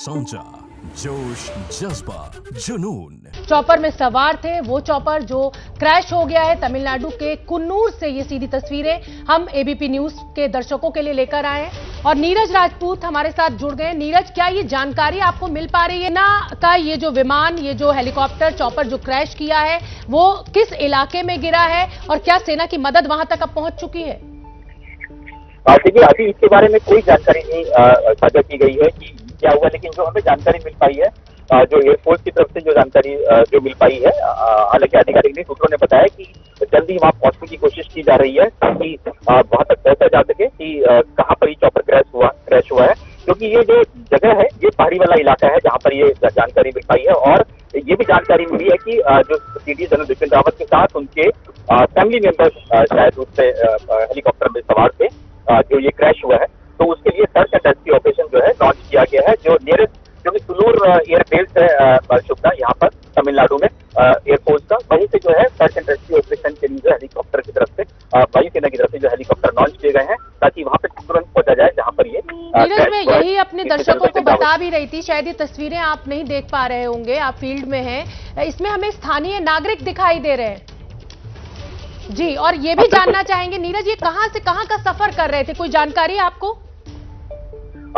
सांचा, जोश, जज्बा, जुनून। चॉपर में सवार थे वो चॉपर जो क्रैश हो गया है तमिलनाडु के कुन्नूर से। ये सीधी तस्वीरें हम एबीपी न्यूज के दर्शकों के लिए लेकर आए हैं और नीरज राजपूत हमारे साथ जुड़ गए। नीरज, क्या ये जानकारी आपको मिल पा रही है ना का ये जो विमान, ये जो हेलीकॉप्टर चॉपर जो क्रैश किया है वो किस इलाके में गिरा है और क्या सेना की मदद वहां तक अब पहुंच चुकी है? देखिए, अभी इसके बारे में कोई जानकारी नहीं साझा की गई है कि क्या हुआ, लेकिन जो हमें जानकारी मिल पाई है, जो एयरफोर्स की तरफ से जो जानकारी जो मिल पाई है, हालांकि आधिकारिक नहीं, सूत्रों ने बताया कि जल्दी वहां पहुंचने की कोशिश की जा रही है ताकि वहां तक पहुंचा जा सके कि कहां पर ये चॉपर क्रैश हुआ है, क्योंकि ये जो जगह है ये पहाड़ी वाला इलाका है जहां पर ये जानकारी मिल पाई है। और ये भी जानकारी मिली है कि जो सीडीएस जनरल बिपिन रावत के साथ उनके फैमिली मेंबर्स शायद उससे हेलीकॉप्टर में सवार थे जो ये क्रैश हुआ है, तो उसके लिए सर्च एंड रेस्क्यू ऑपरेशन जो है लॉन्च किया गया है। जो नियरेस्ट, जो कि सुलूर एयरबेस है शुभना यहाँ पर तमिलनाडु में एयरफोर्स का, वहीं से जो है सर्च एंड रेस्क्यू ऑपरेशन के लिए जो हेलीकॉप्टर की तरफ से, वायुसेना की तरफ से जो हेलीकॉप्टर लॉन्च किए गए हैं ताकि वहां पर तुरंत पहुंचा जाए जहां पर ये नीरज, मैं यही अपने दर्शकों को बता भी रही थी, शायद ये तस्वीरें आप नहीं देख पा रहे होंगे, आप फील्ड में हैं, इसमें हमें स्थानीय नागरिक दिखाई दे रहे हैं जी। और ये भी जानना चाहेंगे नीरज, ये कहां से कहां का सफर कर रहे थे, कोई जानकारी है आपको?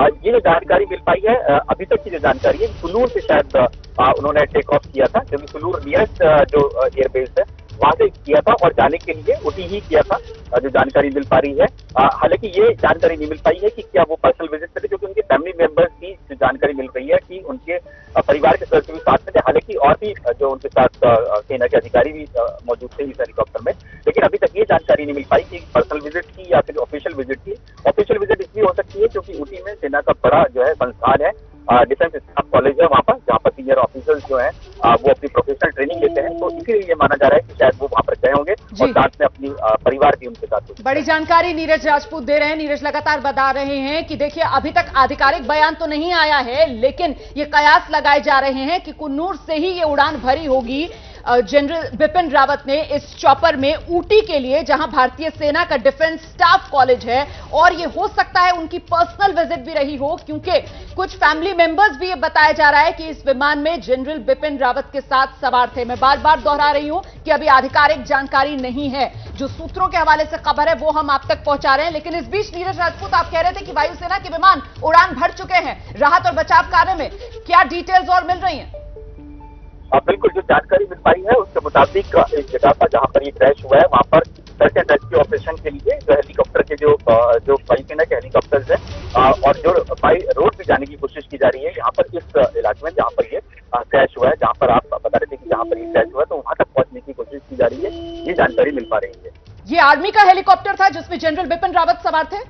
ये जो जानकारी मिल पाई है, अभी तक की जो जानकारी है, सुलूर से शायद उन्होंने टेक ऑफ किया था, क्योंकि सुलूर नियरेस्ट जो एयरबेस है वहां से किया था और जाने के लिए उठी ही किया था, जो जानकारी मिल पा रही है। हालांकि ये जानकारी नहीं मिल पाई है कि क्या वो पर्सनल विजिट पे थे, क्योंकि उनके फैमिली मेंबर्स की जो जानकारी मिल रही है कि उनके परिवार के सदस्य भी साथ में थे। हालांकि और भी जो उनके साथ सेना के अधिकारी भी मौजूद थे इस हेलीकॉप्टर में, लेकिन अभी तक ये जानकारी नहीं मिल पाई कि पर्सनल विजिट थी या फिर ऑफिशियल विजिट थी। ऑफिशियल विजिट इसलिए हो सकती है क्योंकि ऊटी में सेना का बड़ा जो है संस्थान है, डिफेंस स्टाफ कॉलेज है वहाँ पर, जहाँ पर सीनियर ऑफिसर्स जो हैं वो अपनी प्रोफेशनल ट्रेनिंग लेते हैं, तो इसीलिए ये माना जा रहा है कि शायद वो वहाँ पर गए होंगे और साथ में अपनी परिवार भी उनके साथ। बड़ी जानकारी नीरज राजपूत दे रहे हैं। नीरज लगातार बता रहे हैं कि देखिए, अभी तक आधिकारिक बयान तो नहीं आया है, लेकिन ये कयास लगाए जा रहे हैं कि कुन्नूर से ही ये उड़ान भरी होगी जनरल बिपिन रावत ने इस चॉपर में ऊटी के लिए, जहां भारतीय सेना का डिफेंस स्टाफ कॉलेज है, और ये हो सकता है उनकी पर्सनल विजिट भी रही हो, क्योंकि कुछ फैमिली मेंबर्स भी ये बताया जा रहा है कि इस विमान में जनरल बिपिन रावत के साथ सवार थे। मैं बार बार दोहरा रही हूं कि अभी आधिकारिक जानकारी नहीं है, जो सूत्रों के हवाले से खबर है वो हम आप तक पहुंचा रहे हैं। लेकिन इस बीच नीरज राजपूत, आप कह रहे थे कि वायुसेना के विमान उड़ान भर चुके हैं, राहत और बचाव कार्य में क्या डिटेल्स और मिल रही हैं? बिल्कुल, जो जानकारी मिल पाई है उसके मुताबिक इस जगह पर जहां पर ये क्रैश हुआ है वहां पर सर्च एंड रेस्क्यू ऑपरेशन के लिए जो हेलीकॉप्टर के जो वायुसेना के हेलीकॉप्टर्स हैं और जो बाई रोड भी जाने की कोशिश की जा रही है यहाँ पर इस इलाके में जहाँ पर ये क्रैश हुआ है, जहाँ पर आप बता रहे थे कि जहाँ पर ये क्रैश हुआ है, तो वहां तक पहुंचने की कोशिश की जा रही है, ये जानकारी मिल पा रही है। ये आर्मी का हेलीकॉप्टर था जिसमें जनरल बिपिन रावत सवार थे?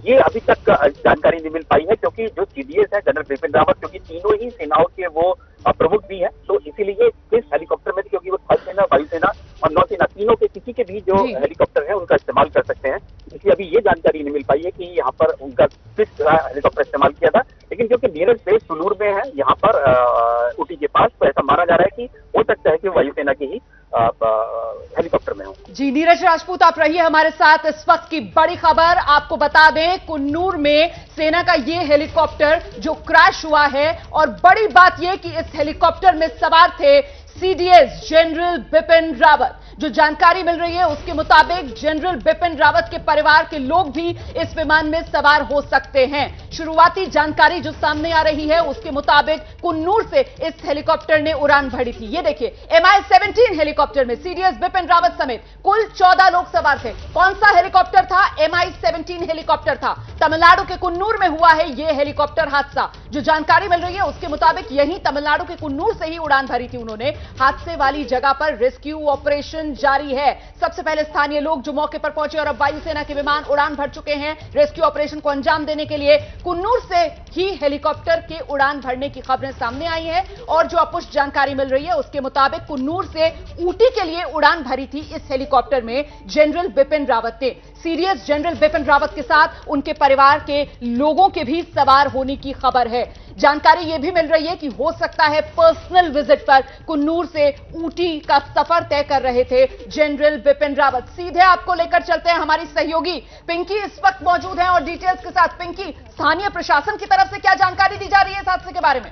ये अभी तक जानकारी नहीं मिल पाई है, क्योंकि जो सीडीएस है जनरल बिपिन रावत, क्योंकि तीनों ही सेनाओं के वो प्रमुख भी हैं, तो इसीलिए इस हेलीकॉप्टर में, क्योंकि वो थल सेना, वायुसेना और नौसेना तीनों के किसी के भी जो हेलीकॉप्टर है उनका इस्तेमाल कर सकते हैं, इसलिए अभी ये जानकारी नहीं मिल पाई है कि यहाँ पर उनका किस हेलीकॉप्टर इस्तेमाल किया था। लेकिन क्योंकि नियरेस्ट बेस सुलूर में है यहाँ पर ऊटी के पास, तो ऐसा माना जा रहा है कि हो सकता है कि वायुसेना के ही हेलीकॉप्टर में हो। जी, नीरज राजपूत आप रहिए हमारे साथ। इस वक्त की बड़ी खबर आपको बता दें, कुन्नूर में सेना का ये हेलीकॉप्टर जो क्रैश हुआ है, और बड़ी बात यह कि इस हेलीकॉप्टर में सवार थे सीडीएस जनरल बिपिन रावत। जो जानकारी मिल रही है उसके मुताबिक जनरल बिपिन रावत के परिवार के लोग भी इस विमान में सवार हो सकते हैं। शुरुआती जानकारी जो सामने आ रही है उसके मुताबिक कुन्नूर से इस हेलीकॉप्टर ने उड़ान भरी थी। ये देखिए, MI-17 हेलीकॉप्टर में सीडीएस बिपिन रावत समेत कुल 14 लोग सवार थे। कौन सा हेलीकॉप्टर था? MI-17 हेलीकॉप्टर था। तमिलनाडु के कुन्नूर में हुआ है यह हेलीकॉप्टर हादसा। जो जानकारी मिल रही है उसके मुताबिक यही तमिलनाडु के कुन्नूर से ही उड़ान भरी थी उन्होंने। हादसे वाली जगह पर रेस्क्यू ऑपरेशन जारी है। सबसे पहले स्थानीय लोग जो मौके पर पहुंचे और अब वायुसेना के विमान उड़ान भर चुके हैं रेस्क्यू ऑपरेशन को अंजाम देने के लिए। कुन्नूर से ही हेलीकॉप्टर के उड़ान भरने की खबरें सामने आई हैं और जो अपुष्ट जानकारी मिल रही है उसके मुताबिक कुन्नूर से ऊटी के लिए उड़ान भरी थी इस हेलीकॉप्टर में जनरल बिपिन रावत ने। सीडीएस जनरल बिपिन रावत के साथ उनके परिवार के लोगों के भी सवार होने की खबर है। जानकारी यह भी मिल रही है कि हो सकता है पर्सनल विजिट पर कुन्नूर से ऊटी का सफर तय कर रहे थे जनरल बिपिन रावत। सीधे आपको लेकर चलते हैं, हमारी सहयोगी पिंकी इस वक्त मौजूद हैं और डिटेल्स के साथ। पिंकी, स्थानीय प्रशासन की तरफ से क्या जानकारी दी जा रही है इस हादसे के बारे में?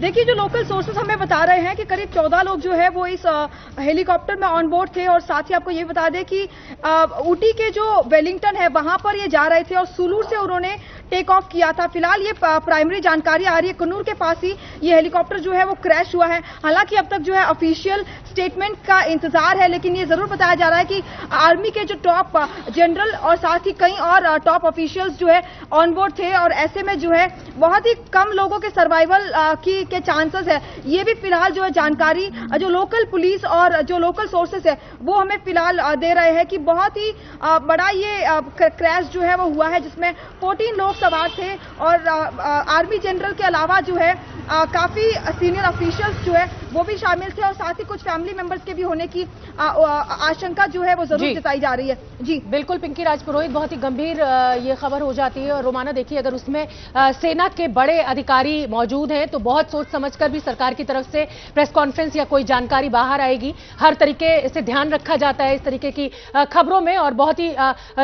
देखिए, जो लोकल सोर्सेस हमें बता रहे हैं कि करीब 14 लोग जो है वो इस हेलीकॉप्टर में ऑन बोर्ड थे और साथ ही आपको ये बता दें कि ऊटी के जो वेलिंगटन है वहां पर ये जा रहे थे और सुलूर से उन्होंने टेक ऑफ किया था। फिलहाल ये प्राइमरी जानकारी आ रही है कुन्नूर के पास ही ये हेलीकॉप्टर जो है वो क्रैश हुआ है। हालांकि अब तक जो है ऑफिशियल स्टेटमेंट का इंतजार है, लेकिन ये जरूर बताया जा रहा है कि आर्मी के जो टॉप जनरल और साथ ही कई और टॉप ऑफिशियल्स जो है ऑन बोर्ड थे और ऐसे में जो है बहुत ही कम लोगों के सर्वाइवल के चांसेस है। ये भी फिलहाल जो है जानकारी जो लोकल पुलिस और जो लोकल सोर्सेस है वो हमें फिलहाल दे रहे हैं कि बहुत ही बड़ा ये क्रैश जो है वो हुआ है जिसमें 14 लोग सवार थे और आर्मी जनरल के अलावा जो है काफी सीनियर ऑफिशियल्स जो है वो भी शामिल थे और साथ ही कुछ फैमिली मेंबर्स के भी होने की आशंका जो है वो जरूर जताई जा रही है। जी बिल्कुल पिंकी राजपुरोहित, बहुत ही गंभीर ये खबर हो जाती है और रोमाना देखिए अगर उसमें सेना के बड़े अधिकारी मौजूद हैं तो बहुत सोच समझकर भी सरकार की तरफ से प्रेस कॉन्फ्रेंस या कोई जानकारी बाहर आएगी। हर तरीके से ध्यान रखा जाता है इस तरीके की खबरों में और बहुत ही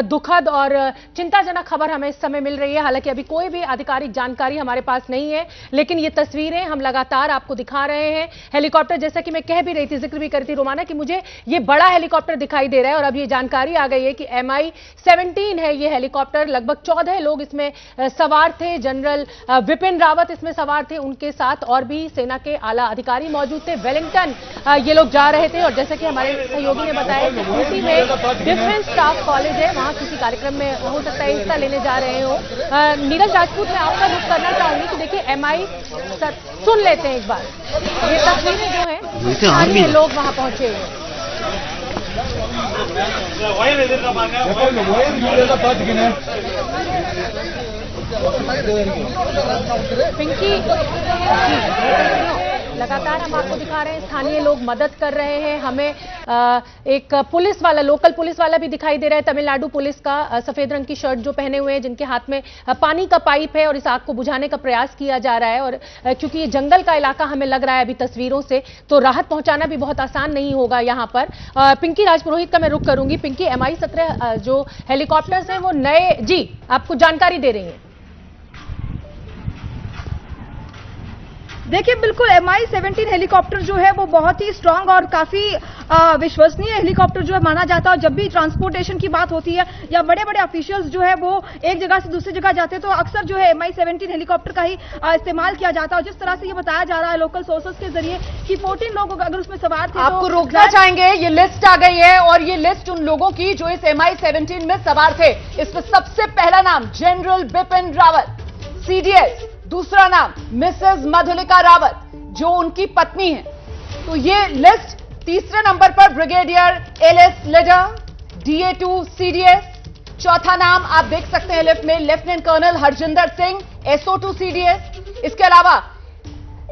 दुखद और चिंताजनक खबर हमें इस समय मिल रही है। हालांकि अभी कोई भी आधिकारिक जानकारी हमारे पास नहीं है, लेकिन ये तस्वीरें हम लगातार आपको दिखा रहे हैं। हेलीकॉप्टर, जैसा कि मैं कह भी रही थी, जिक्र भी करती रोमाना कि मुझे ये बड़ा हेलीकॉप्टर दिखाई दे रहा है और अब ये जानकारी आ गई है कि MI-17 है ये हेलीकॉप्टर। लगभग 14 लोग इसमें सवार थे। जनरल बिपिन रावत इसमें सवार थे, उनके साथ और भी सेना के आला अधिकारी मौजूद थे। वेलिंगटन ये लोग जा रहे थे और जैसा कि हमारे सहयोगी ने बताया कि ऊटी में डिफेंस स्टाफ कॉलेज है, वहां किसी कार्यक्रम में हो सकता है हिस्सा लेने जा रहे हो। नीरज राजपूत, मैं आपका रुख करना चाहूंगी कि देखिए MI सुन लेते हैं एक बार। ये तस्वीरें जो है स्थानीय लोग वहां पहुंचे हुए। पिंकी, लगातार हम आपको दिखा रहे हैं स्थानीय लोग मदद कर रहे हैं। हमें एक पुलिस वाला, लोकल पुलिस वाला भी दिखाई दे रहा है, तमिलनाडु पुलिस का, सफेद रंग की शर्ट जो पहने हुए हैं, जिनके हाथ में पानी का पाइप है और इस आग को बुझाने का प्रयास किया जा रहा है। और क्योंकि ये जंगल का इलाका हमें लग रहा है अभी तस्वीरों से, तो राहत पहुंचाना भी बहुत आसान नहीं होगा यहाँ पर। पिंकी राजपुरोहित का मैं रुख करूंगी। पिंकी, MI-17 जो हेलीकॉप्टर्स हैं वो नए, जी आपको जानकारी दे रही हैं। देखिए, बिल्कुल MI-17 हेलीकॉप्टर जो है वो बहुत ही स्ट्रांग और काफी विश्वसनीय हेलीकॉप्टर जो है माना जाता है। और जब भी ट्रांसपोर्टेशन की बात होती है या बड़े बड़े ऑफिशियल्स जो है वो एक जगह से दूसरी जगह जाते हैं तो अक्सर जो है MI-17 हेलीकॉप्टर का ही इस्तेमाल किया जाता है। और जिस तरह से ये बताया जा रहा है लोकल सोर्सेस के जरिए कि 14 लोग अगर उसमें सवार थे, आपको रोकना चाहेंगे, ये लिस्ट आ गई है और ये लिस्ट उन लोगों की जो इस MI-17 में सवार थे। इसमें सबसे पहला नाम जनरल बिपिन रावत, CDS। दूसरा नाम मिसेस मधुलिका रावत जो उनकी पत्नी है। तो ये लिस्ट तीसरे नंबर पर brigadier LS leader, DA2 CDS। चौथा नाम आप देख सकते हैं लिस्ट में lieutenant colonel Harjinder Singh, SO2 CDS। इसके अलावा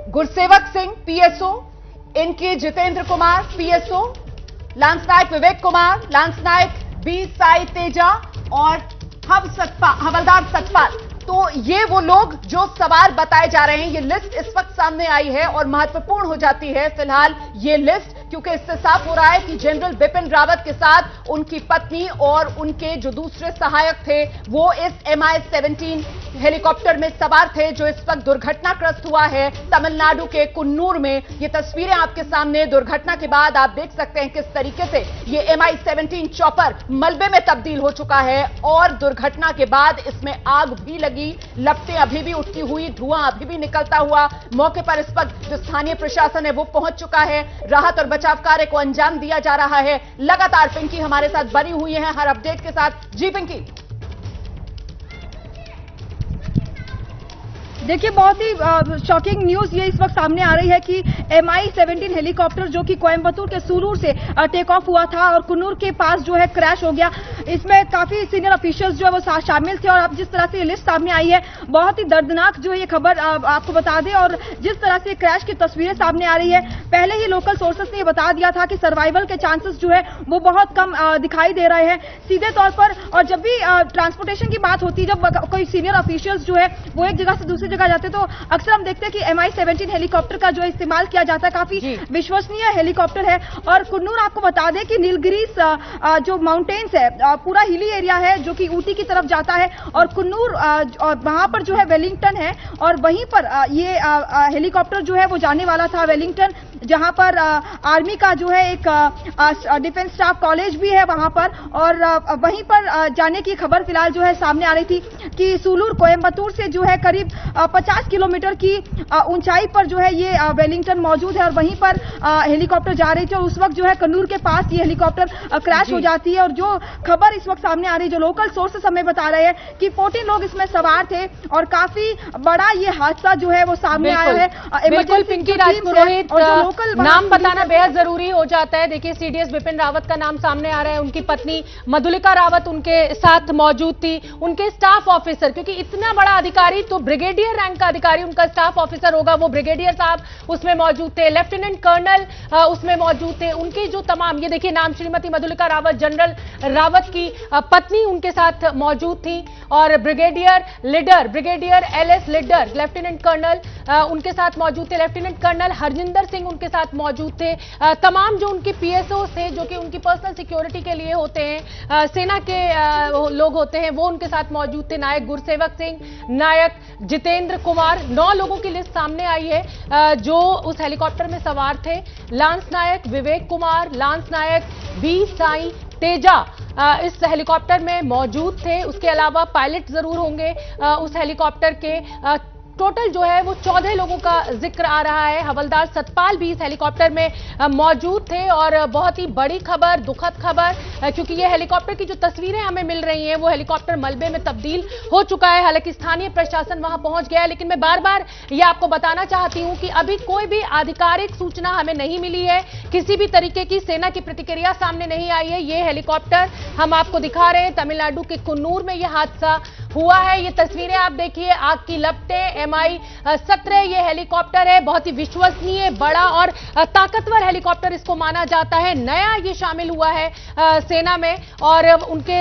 गुरसेवक सिंह PSO, इनके Jitendra Kumar PSO, lance Naik Vivek Kumar, lance Naik B Sai Teja और हवलदार सतपाल। तो ये वो लोग जो सवार बताए जा रहे हैं। ये लिस्ट इस वक्त सामने आई है और महत्वपूर्ण हो जाती है फिलहाल ये लिस्ट, क्योंकि इससे साफ हो रहा है कि जनरल बिपिन रावत के साथ उनकी पत्नी और उनके जो दूसरे सहायक थे वो इस MI-17 हेलीकॉप्टर में सवार थे जो इस वक्त दुर्घटनाग्रस्त हुआ है तमिलनाडु के कुन्नूर में। ये तस्वीरें आपके सामने दुर्घटना के बाद आप देख सकते हैं किस तरीके से ये MI-17 चॉपर मलबे में तब्दील हो चुका है और दुर्घटना के बाद इसमें आग भी लगी, लपटें अभी भी उठती हुई, धुआं अभी भी निकलता हुआ। मौके पर इस वक्त जो स्थानीय प्रशासन है वो पहुंच चुका है, राहत और बचाव कार्य को अंजाम दिया जा रहा है। लगातार पिंकी हमारे साथ बनी हुई है हर अपडेट के साथ। जी पिंकी। देखिए, बहुत ही शॉकिंग न्यूज ये इस वक्त सामने आ रही है कि MI-17 हेलीकॉप्टर जो कि कोयंबटूर के सूलूर से टेक ऑफ हुआ था और कुन्नूर के पास जो है क्रैश हो गया। इसमें काफी सीनियर ऑफिशियल्स जो है वो शामिल थे और अब जिस तरह से ये लिस्ट सामने आई है, बहुत ही दर्दनाक जो है ये खबर आपको बता दें। और जिस तरह से क्रैश की तस्वीरें सामने आ रही है, पहले ही लोकल सोर्सेस ने ये बता दिया था कि सर्वाइवल के चांसेस जो है वो बहुत कम दिखाई दे रहे हैं सीधे तौर पर। और जब भी ट्रांसपोर्टेशन की बात होती है, जब कोई सीनियर ऑफिशियल्स जो है वो एक जगह से दूसरी जगह जाते तो अक्सर हम देखते हैं कि MI-17 हेलीकॉप्टर का जो इस्तेमाल किया जाता है, काफी विश्वसनीय हेलीकॉप्टर है। और कुन्नूर आपको बता दें कि नीलगिरीस जो माउंटेन्स है, पूरा हिली एरिया है जो कि ऊटी की तरफ जाता है और कुन्नूर वहां पर जो है वेलिंगटन है और वहीं पर ये हेलीकॉप्टर जो है वो जाने वाला था वेलिंगटन, जहां पर आर्मी का जो है एक डिफेंस स्टाफ कॉलेज भी है वहां पर। और वहीं पर जाने की खबर फिलहाल जो है सामने आ रही थी कि सूलूर कोयंबटूर से जो है करीब 50 किलोमीटर की ऊंचाई पर जो है ये वेलिंगटन मौजूद है और वहीं पर हेलीकॉप्टर जा रही थी और उस वक्त जो है कुन्नूर के पास ये हेलीकॉप्टर क्रैश हो जाती है। और जो खबर इस वक्त सामने आ रही है, जो लोकल सोर्सेस हमें बता रहे हैं कि 14 लोग इसमें सवार थे और काफी बड़ा ये हादसा जो है वो सामने आया है। बिल्कुल पिंकी राजपुरोहित, नाम बताना बेहद जरूरी हो जाता है। देखिए, CDS बिपिन रावत का नाम सामने आ रहा है, उनकी पत्नी मधुलिका रावत उनके साथ मौजूद थी, उनके स्टाफ ऑफिसर, क्योंकि इतना बड़ा अधिकारी तो ब्रिगेडियर रैंक का अधिकारी उनका स्टाफ ऑफिसर होगा, वो ब्रिगेडियर साहब उसमें मौजूद थे, लेफ्टिनेंट कर्नल उसमें मौजूद थे, उनके जो तमाम, ये देखिए नाम, श्रीमती मधुलिका रावत, जनरल रावत की पत्नी उनके साथ मौजूद थी और brigadier Lidder, brigadier LS Lidder, lieutenant colonel उनके साथ मौजूद थे, लेफ्टिनेंट कर्नल हरजिंदर सिंह उनके साथ मौजूद थे, तमाम जो उनके PSO थे जो कि उनकी पर्सनल सिक्योरिटी के लिए होते हैं, सेना के लोग होते हैं, वो उनके साथ मौजूद थे, नायक गुरसेवक सिंह, नायक जितेंद्र कुमार, 9 लोगों की लिस्ट सामने आई है जो उस हेलीकॉप्टर में सवार थे। Lance Naik Vivek Kumar, lance Naik B Sai Teja इस हेलीकॉप्टर में मौजूद थे। उसके अलावा पायलट जरूर होंगे उस हेलीकॉप्टर के। टोटल जो है वो 14 लोगों का जिक्र आ रहा है। हवलदार सतपाल भी इस हेलीकॉप्टर में मौजूद थे और बहुत ही बड़ी खबर, दुखद खबर, क्योंकि ये हेलीकॉप्टर की जो तस्वीरें हमें मिल रही हैं वो हेलीकॉप्टर मलबे में तब्दील हो चुका है। हालांकि स्थानीय प्रशासन वहां पहुंच गया है, लेकिन मैं बार बार ये आपको बताना चाहती हूं कि अभी कोई भी आधिकारिक सूचना हमें नहीं मिली है, किसी भी तरीके की सेना की प्रतिक्रिया सामने नहीं आई है। ये हेलीकॉप्टर हम आपको दिखा रहे हैं, तमिलनाडु के कुन्नूर में यह हादसा हुआ है। ये तस्वीरें आप देखिए, आग की लपटें, MI-17 ये हेलीकॉप्टर है, बहुत ही विश्वसनीय, बड़ा और ताकतवर हेलीकॉप्टर इसको माना जाता है। नया ये शामिल हुआ है सेना में और उनके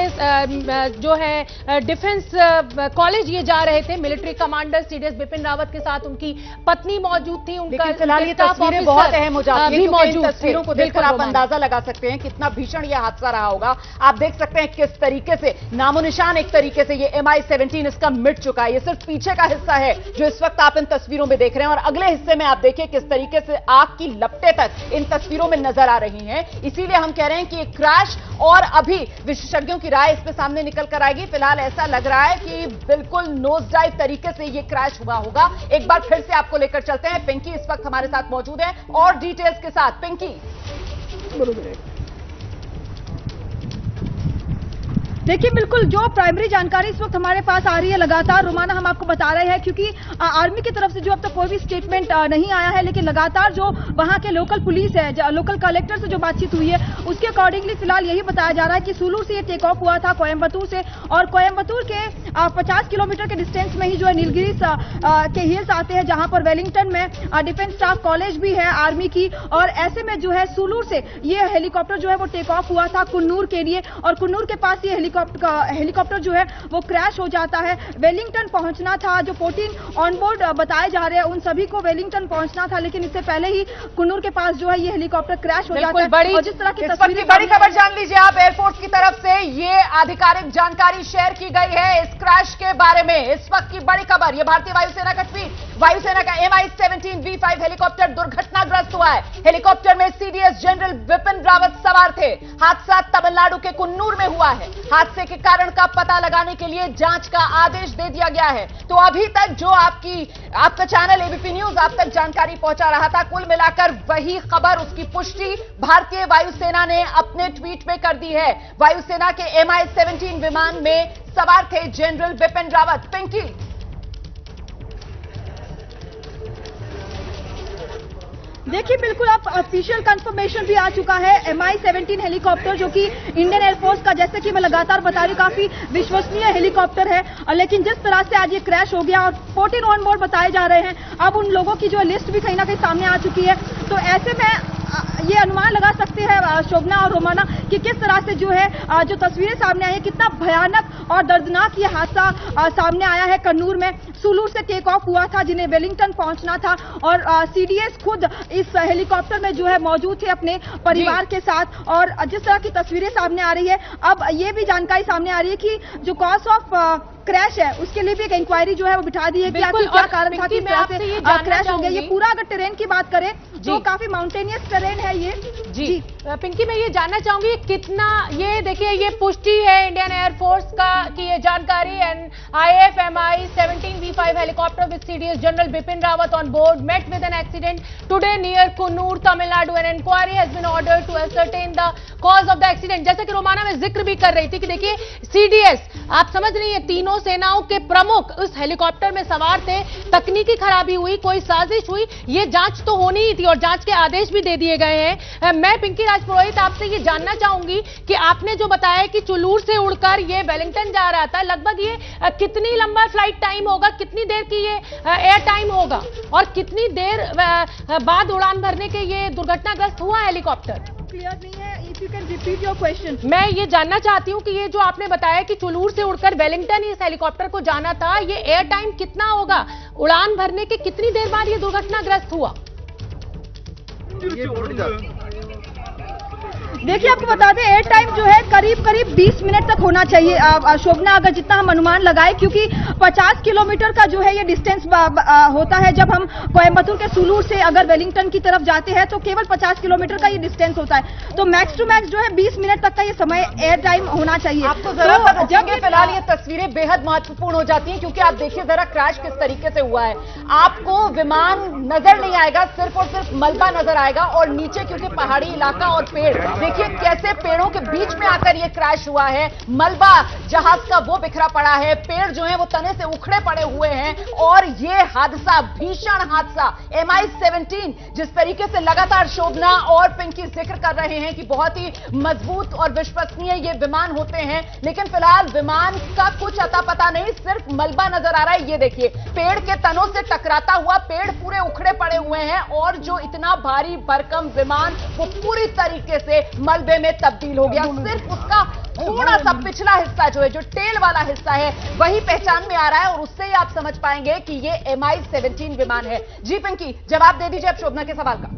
जो है डिफेंस कॉलेज ये जा रहे थे। Military commander CDS Bipin Rawat के साथ उनकी पत्नी मौजूद थी, उनका फिलहाल ये तस्वीरें बहुत अहम हो जाती है क्योंकि इन तस्वीरों को देखकर आप अंदाजा लगा सकते हैं कितना भीषण यह हादसा रहा होगा। आप देख सकते हैं किस तरीके से नामो निशान एक तरीके से ये MI-17 इसका मिट चुका है। ये सिर्फ पीछे का हिस्सा है जो इस वक्त आप इन तस्वीरों में देख रहे हैं और अगले हिस्से में आप देखिए किस तरीके से आग की लपटें तक इन तस्वीरों में नजर आ रही हैं। इसीलिए हम कह रहे हैं कि ये क्रैश, और अभी विशेषज्ञों की राय इस पे सामने निकल कर आएगी। फिलहाल ऐसा लग रहा है कि बिल्कुल नोज डाइव तरीके से ये क्रैश हुआ होगा। एक बार फिर से आपको लेकर चलते हैं, पिंकी इस वक्त हमारे साथ मौजूद है और डिटेल्स के साथ। पिंकी, देखिए, बिल्कुल जो प्राइमरी जानकारी इस वक्त हमारे पास आ रही है लगातार, रोमाना हम आपको बता रहे हैं, क्योंकि आर्मी की तरफ से जो अब तक कोई भी स्टेटमेंट नहीं आया है, लेकिन लगातार जो वहां के लोकल पुलिस है, लोकल कलेक्टर से जो बातचीत हुई है उसके अकॉर्डिंगली फिलहाल यही बताया जा रहा है कि सूलूर से ये टेक ऑफ हुआ था कोयंबटूर से, और कोयंबटूर के 50 किलोमीटर के डिस्टेंस में ही जो है नीलगिरी के हिल्स आते हैं, जहां पर वेलिंगटन में डिफेंस स्टाफ कॉलेज भी है आर्मी की। और ऐसे में जो है सूलूर से ये हेलीकॉप्टर जो है वो टेक ऑफ हुआ था कुन्नूर के लिए, और कुन्नूर के पास ये हेलीकॉप्टर जो है वो क्रैश हो जाता है। वेलिंगटन पहुंचना था, जो 14 ऑनबोर्ड बताए जा रहे हैं उन सभी को वेलिंगटन पहुंचना था, लेकिन इससे पहले ही कुन्नूर के पास जो है ये हेलीकॉप्टर क्रैश हो जाता है। और जिस तरह की तस्वीरें, बड़ी खबर जान लीजिए आप, एयरफोर्स की तरफ से ये आधिकारिक जानकारी शेयर की गई है इस क्रैश के बारे में। इस वक्त की बड़ी खबर, ये भारतीय वायुसेना का ट्वीट, वायुसेना का MI-17 V5 हेलीकॉप्टर दुर्घटनाग्रस्त हुआ है। हेलीकॉप्टर में CDS जनरल बिपिन रावत सवार थे। हादसा तमिलनाडु के कुन्नूर में हुआ है। हादसे के कारण का पता लगाने के लिए जांच का आदेश दे दिया गया है। तो अभी तक जो आपका चैनल ABP न्यूज आप तक जानकारी पहुंचा रहा था, कुल मिलाकर वही खबर, उसकी पुष्टि भारतीय वायुसेना ने अपने ट्वीट में कर दी है। वायुसेना के MI-17 विमान में सवार थे जनरल बिपिन रावत। पिंकी, देखिए बिल्कुल आप ऑफिशियल कंफर्मेशन भी आ चुका है। MI-17 हेलीकॉप्टर जो कि इंडियन एयरफोर्स का, जैसे कि मैं लगातार बता रही हूँ, काफी विश्वसनीय हेलीकॉप्टर है। लेकिन जिस तरह से आज ये क्रैश हो गया और 14 ऑन बोर्ड बताए जा रहे हैं, अब उन लोगों की जो लिस्ट भी कहीं ना कहीं सामने आ चुकी है। तो ऐसे में ये अनुमान लगा सकते हैं शोभना और रोमाना कि किस तरह से जो है जो तस्वीरें सामने आई है, कितना भयानक और दर्दनाक ये हादसा सामने आया है। कन्नूर में सुलूर से टेक ऑफ हुआ था, जिन्हें वेलिंगटन पहुंचना था, और CDS खुद इस हेलीकॉप्टर में जो है मौजूद थे अपने परिवार के साथ। और जिस तरह की तस्वीरें सामने आ रही है, अब ये भी जानकारी सामने आ रही है कि जो कॉज ऑफ क्रैश है उसके लिए भी एक इंक्वायरी जो है वो बिठा दी है कि आखिर क्या कारण था कि क्रैश हो गया। ये पूरा अगर टेरेन की बात करें तो काफी माउंटेनियस टेरेन है ये। जी पिंकी, मैं ये जानना चाहूंगी कितना, ये देखिए ये पुष्टि है इंडियन एयरफोर्स का की ये जानकारी, and IF MI-17 V5 helicopter with CDS general Bipin Rawat on board met with an accident today near Coonoor Tamil Nadu. An inquiry has been ordered to ascertain the cause of the accident. जैसा कि रोमाना में जिक्र भी कर रही थी कि देखिए CDS, आप समझ रही है, तीनों सेनाओं के प्रमुख उस हेलीकॉप्टर में सवार थे। तकनीकी खराबी हुई, कोई साजिश हुई, ये जांच तो होनी ही थी और जांच के आदेश भी दे दिए गए हैं। मैं पिंकी राज पुरोहित आपसे ये जानना चाहूंगी कि आपने जो बताया कि चुलूर से उड़कर ये वेलिंगटन जा रहा था, लगभग ये कितनी लंबा फ्लाइट टाइम होगा, कितनी देर की ये एयर टाइम होगा और कितनी देर बाद उड़ान भरने के ये दुर्घटनाग्रस्त हुआ हेलीकॉप्टर? क्लियर नहीं है, if you can repeat your question. मैं ये जानना चाहती हूँ कि ये जो आपने बताया कि चुलूर से उड़कर वेलिंगटन इस हेलीकॉप्टर को जाना था, ये एयर टाइम कितना होगा, उड़ान भरने के कितनी देर बाद ये दुर्घटनाग्रस्त हुआ? देखिए आपको बता दें, एयर टाइम जो है करीब 20 मिनट तक होना चाहिए शोभना, अगर जितना हम अनुमान लगाए, क्योंकि 50 किलोमीटर का जो है ये डिस्टेंस होता है। जब हम कोयम्बतूर के सुलूर से अगर वेलिंगटन की तरफ जाते हैं तो केवल 50 किलोमीटर का ये डिस्टेंस होता है। तो मैक्स टू मैक्स जो है 20 मिनट तक का ये समय एयर टाइम होना चाहिए। आपको जरा जब फिलहाल ये तस्वीरें बेहद महत्वपूर्ण हो जाती हैं, क्योंकि आप देखिए जरा क्रैश किस तरीके से हुआ है। आपको विमान नजर नहीं आएगा, सिर्फ और सिर्फ मलबा नजर आएगा, और नीचे क्योंकि पहाड़ी इलाका और पेड़, देखिए कैसे पेड़ों के बीच में आकर ये क्रैश हुआ है। मलबा जहाज का वो बिखरा पड़ा है, पेड़ जो है वो तने से उखड़े पड़े हुए हैं, और ये हादसा, भीषण हादसा, MI-17 जिस तरीके से लगातार शोभना और पिंकी जिक्र कर रहे हैं कि बहुत ही मजबूत और विश्वसनीय ये विमान होते हैं, लेकिन फिलहाल विमान का कुछ अता पता नहीं, सिर्फ मलबा नजर आ रहा है। ये देखिए पेड़ के तनों से टकराता हुआ पेड़ पूरे उखड़े पड़े हुए हैं, और जो इतना भारी भरकम विमान वो पूरी तरीके से मलबे में तब्दील हो गया। सिर्फ उसका थोड़ा सा पिछला हिस्सा जो है, जो टेल वाला हिस्सा है, वही पहचान में आ रहा है, और उससे ही आप समझ पाएंगे कि ये MI-17 विमान है। जी पिंकी, जवाब दे दीजिए अब शोभना के सवाल का।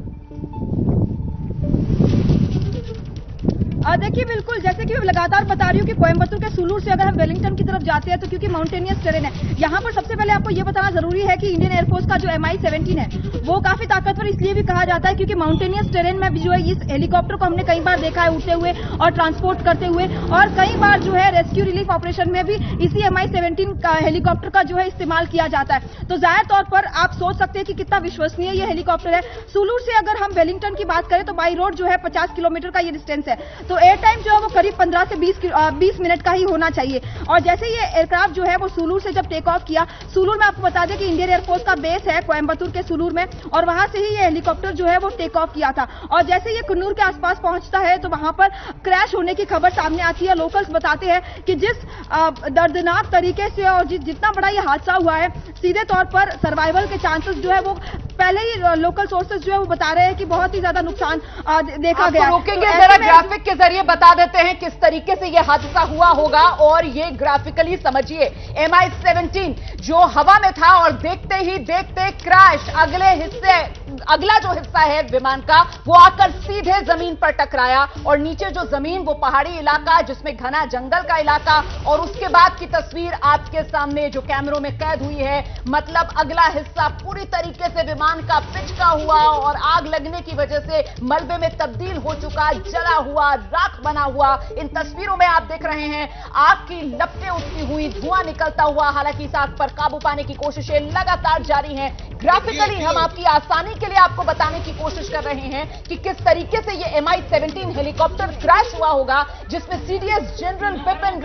देखिए बिल्कुल, जैसे कि मैं लगातार बता रही हूँ कि कोयम्बतूर के सुलूर से अगर हम वेलिंगटन की तरफ जाते हैं तो क्योंकि माउंटेनियस टेरेन है, यहाँ पर सबसे पहले आपको ये बताना जरूरी है कि इंडियन एयरफोर्स का जो MI-17 है वो काफी ताकतवर इसलिए भी कहा जाता है क्योंकि माउंटेनियस टेरेन में भी जो है इस हेलीकॉप्टर को हमने कई बार देखा है उड़ते हुए और ट्रांसपोर्ट करते हुए, और कई बार जो है रेस्क्यू रिलीफ ऑपरेशन में भी इसी MI-17 का हेलीकॉप्टर का जो है इस्तेमाल किया जाता है। तो जाहिर तौर पर आप सोच सकते हैं कि कितना विश्वसनीय ये हेलीकॉप्टर है। सुलूर से अगर हम वेलिंगटन की बात करें तो बाई रोड जो है 50 किलोमीटर का ये डिस्टेंस है, तो एयर टाइम जो है वो करीब 15 से 20 मिनट का ही होना चाहिए। और जैसे ये एयरक्राफ्ट जो है वो सुलूर से जब टेक ऑफ किया, सुलूर में आपको बता दें कि इंडियन एयरफोर्स का बेस है कोयम्बतूर के सुलूर में, और वहां से ही ये हेलीकॉप्टर जो है वो टेक ऑफ किया था। और जैसे ये कुन्नूर के आसपास पहुंचता है तो वहां पर क्रैश होने की खबर सामने आती है। लोकल्स बताते हैं कि जिस दर्दनाक तरीके से और जितना बड़ा ये हादसा हुआ है, सीधे तौर पर सर्वाइवल के चांसेस जो है वो पहले ही लोकल सोर्सेज जो है वो बता रहे हैं कि बहुत ही ज्यादा नुकसान देखा गया। रोकेंगे जरा, ग्राफिक के जरिए बता देते हैं किस तरीके से यह हादसा हुआ होगा, और ये ग्राफिकली समझिए। MI-17 जो हवा में था और देखते ही देखते क्रैश, अगला जो हिस्सा है विमान का वो आकर सीधे जमीन पर टकराया, और नीचे जो जमीन वो पहाड़ी इलाका जिसमें घना जंगल का इलाका, और उसके बाद की तस्वीर आपके सामने जो कैमरों में कैद हुई है। मतलब अगला हिस्सा पूरी तरीके से विमान का पिचका हुआ और आग लगने की वजह से मलबे में तब्दील हो चुका, जला हुआ, राख बना हुआ। इन तस्वीरों में आप देख रहे हैं आग की लपटें उठती हुई, धुआं निकलता हुआ। हालांकि इस आग पर काबू पाने की कोशिशें लगातार जारी हैं। ग्राफिकली हम आपकी आसानी के लिए आपको बताने की कोशिश कर रहे हैं कि किस तरीके से ये MI-17 हेलीकॉप्टर क्रैश हुआ होगा, जिसमें सीडीएस जनरल बिपिन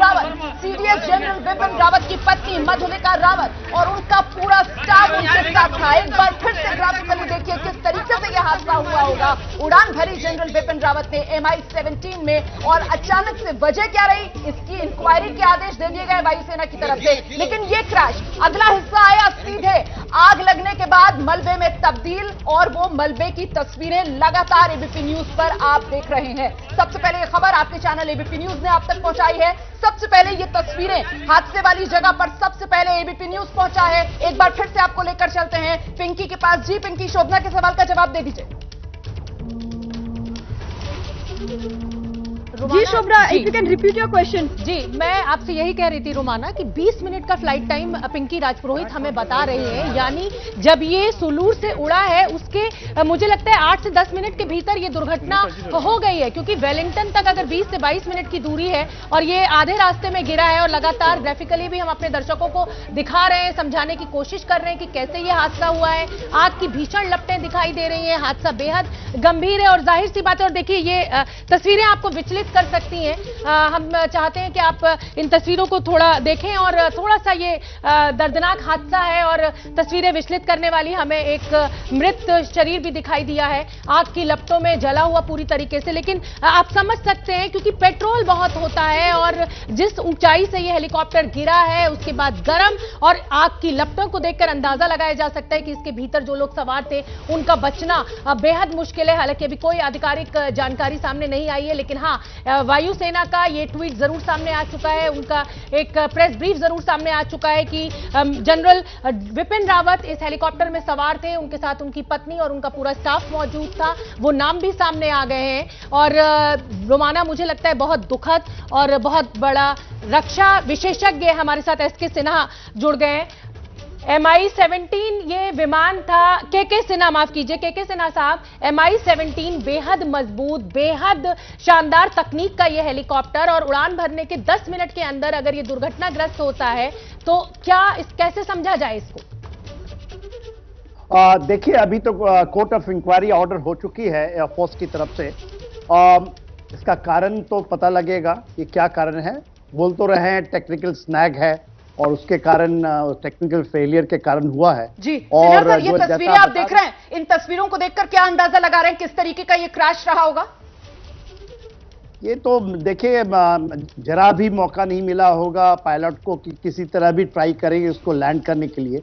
रावत की पत्नी मधुलिका रावत और उनका पूरा स्टाफ उनके साथ था। एक बार फिर से ग्राफिकली देखिए किस तरीके से यह हादसा हुआ होगा। उड़ान भरी जनरल बिपिन रावत ने MI-17 में और अचानक से वजह क्या रही, इसकी इंक्वायरी के आदेश दे दिए गए वायुसेना की तरफ से। लेकिन ये क्रैश, अगला हिस्सा आया सीधे आग लगने के बाद मलबे में तब्दील, और वो मलबे की तस्वीरें लगातार एबीपी न्यूज पर आप देख रहे हैं। सबसे पहले ये खबर आपके चैनल एबीपी न्यूज ने आप तक पहुंचाई है। सबसे पहले ये तस्वीरें हादसे वाली जगह पर सबसे पहले एबीपी न्यूज पहुंचा है। एक बार फिर से आपको लेकर चलते हैं पिंकी के पास। जी पिंकी, शोभना के सवाल का जवाब दे दीजिए। जी Shobhana, if you can repeat your question. जी, मैं आपसे यही कह रही थी रोमाना कि 20 मिनट का फ्लाइट टाइम पिंकी राजपुरोहित हमें बता रहे हैं, यानी जब ये सुलूर से उड़ा है उसके मुझे लगता है 8 से 10 मिनट के भीतर ये दुर्घटना हो गई है, क्योंकि वेलिंगटन तक अगर 20 से 22 मिनट की दूरी है और ये आधे रास्ते में गिरा है, और लगातार ग्राफिकली भी हम अपने दर्शकों को दिखा रहे हैं, समझाने की कोशिश कर रहे हैं कि कैसे ये हादसा हुआ है। आग की भीषण लपटें दिखाई दे रही हैं, हादसा बेहद गंभीर है और जाहिर सी बात है। और देखिए ये तस्वीरें आपको विचलित कर सकती हैं। हम चाहते हैं कि आप इन तस्वीरों को थोड़ा देखें, और थोड़ा सा ये दर्दनाक हादसा है और तस्वीरें विचलित करने वाली। हमें एक मृत शरीर भी दिखाई दिया है आग की लपटों में जला हुआ पूरी तरीके से, लेकिन आप समझ सकते हैं क्योंकि पेट्रोल बहुत होता है और जिस ऊंचाई से ये हेलीकॉप्टर गिरा है उसके बाद गर्म और आग की लपटों को देखकर अंदाजा लगाया जा सकता है कि इसके भीतर जो लोग सवार थे उनका बचना बेहद मुश्किल है। हालांकि अभी कोई आधिकारिक जानकारी सामने नहीं आई है, लेकिन हाँ, वायुसेना का ये ट्वीट जरूर सामने आ चुका है, उनका एक प्रेस ब्रीफ जरूर सामने आ चुका है कि जनरल बिपिन रावत इस हेलीकॉप्टर में सवार थे, उनके साथ उनकी पत्नी और उनका पूरा स्टाफ मौजूद था। वो नाम भी सामने आ गए हैं और रोमाना, मुझे लगता है बहुत दुखद और बहुत बड़ा रक्षा विशेषज्ञ हमारे साथ एसके सिन्हा जुड़ गए हैं। MI-17 ये विमान था, के सिन्हा, माफ कीजिए, के सिन्हा साहब, MI-17 बेहद मजबूत, बेहद शानदार तकनीक का ये हेलीकॉप्टर, और उड़ान भरने के 10 मिनट के अंदर अगर ये दुर्घटनाग्रस्त होता है तो क्या कैसे समझा जाए इसको? देखिए, अभी तो कोर्ट ऑफ इंक्वायरी ऑर्डर हो चुकी है एयरफोर्स की तरफ से। इसका कारण तो पता लगेगा कि क्या कारण है। बोल तो रहे हैं टेक्निकल स्नैग है और उसके कारण, टेक्निकल फेलियर के कारण हुआ है। जी, और सर, ये तस्वीरें आप देख रहे हैं, इन तस्वीरों को देखकर क्या अंदाजा लगा रहे हैं किस तरीके का ये क्रैश रहा होगा? ये तो देखिए, जरा भी मौका नहीं मिला होगा पायलट को कि किसी तरह भी ट्राई करेंगे उसको लैंड करने के लिए।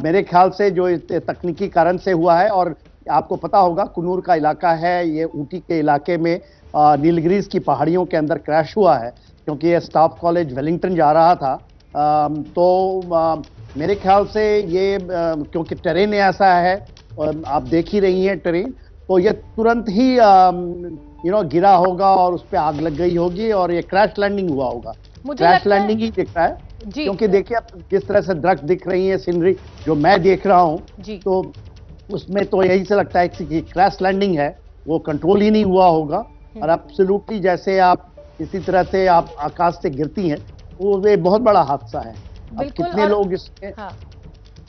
मेरे ख्याल से जो तकनीकी कारण से हुआ है, और आपको पता होगा कुन्नूर का इलाका है, ये ऊटी के इलाके में नीलगिरीज की पहाड़ियों के अंदर क्रैश हुआ है, क्योंकि ये स्टाफ कॉलेज वेलिंगटन जा रहा था। मेरे ख्याल से ये क्योंकि टेरेन ऐसा है, आप देख ही रही हैं टेरेन, तो ये तुरंत ही गिरा होगा और उस पर आग लग गई होगी और ये क्रैश लैंडिंग हुआ होगा। क्रैश लैंडिंग ही दिख रहा है, क्योंकि देखिए जिस तरह से दरख्त दिख रही है, सीनरी जो मैं देख रहा हूँ, तो उसमें तो यही से लगता है कि क्रैश लैंडिंग है, वो कंट्रोल ही नहीं हुआ होगा। और एब्सोल्युटली जैसे आप इसी तरह से आप आकाश से गिरती हैं, वो ये बहुत बड़ा हादसा है। अब कितने लोग इसमें, हाँ,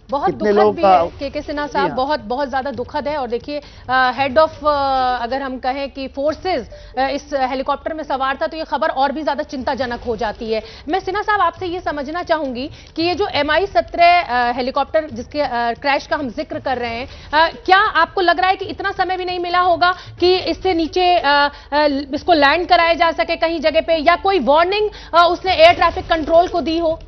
बहुत दुखद भी है के सिन्हा साहब, बहुत बहुत ज्यादा दुखद है। और देखिए, हेड ऑफ अगर हम कहें कि फोर्सेस इस हेलीकॉप्टर में सवार था, तो ये खबर और भी ज्यादा चिंताजनक हो जाती है। मैं सिन्हा साहब आपसे ये समझना चाहूंगी कि ये जो MI-17 हेलीकॉप्टर जिसके क्रैश का हम जिक्र कर रहे हैं, क्या आपको लग रहा है कि इतना समय भी नहीं मिला होगा कि इससे नीचे इसको लैंड कराया जा सके कहीं जगह पे, या कोई वार्निंग उसने एयर ट्रैफिक कंट्रोल को दी हो?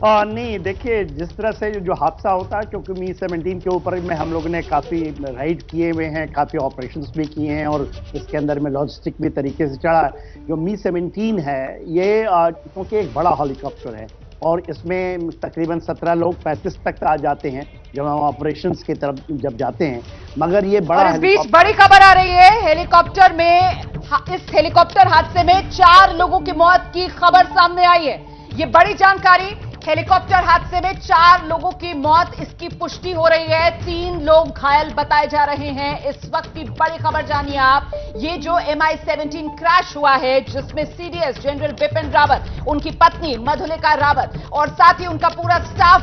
नहीं, देखिए जिस तरह से जो हादसा होता है, क्योंकि MI-17 के ऊपर में हम लोगों ने काफ़ी राइड किए हुए हैं, काफ़ी ऑपरेशंस भी किए हैं और इसके अंदर में लॉजिस्टिक भी तरीके से चढ़ा है। जो MI-17 है ये क्योंकि एक बड़ा हेलीकॉप्टर है और इसमें तकरीबन 17 लोग 35 तक आ जाते हैं जब हम ऑपरेशंस की तरफ जब जाते हैं, मगर ये बड़ा। इस बीच बड़ी खबर आ रही है, हेलीकॉप्टर में, इस हेलीकॉप्टर हादसे में 4 लोगों की मौत की खबर सामने आई है। ये बड़ी जानकारी, हेलीकॉप्टर हादसे में 4 लोगों की मौत, इसकी पुष्टि हो रही है। 3 लोग घायल बताए जा रहे हैं। इस वक्त की बड़ी खबर जानिए आप, ये जो MI-17 क्रैश हुआ है, जिसमें सीडीएस जनरल बिपिन रावत, उनकी पत्नी मधुलिका रावत और साथ ही उनका पूरा स्टाफ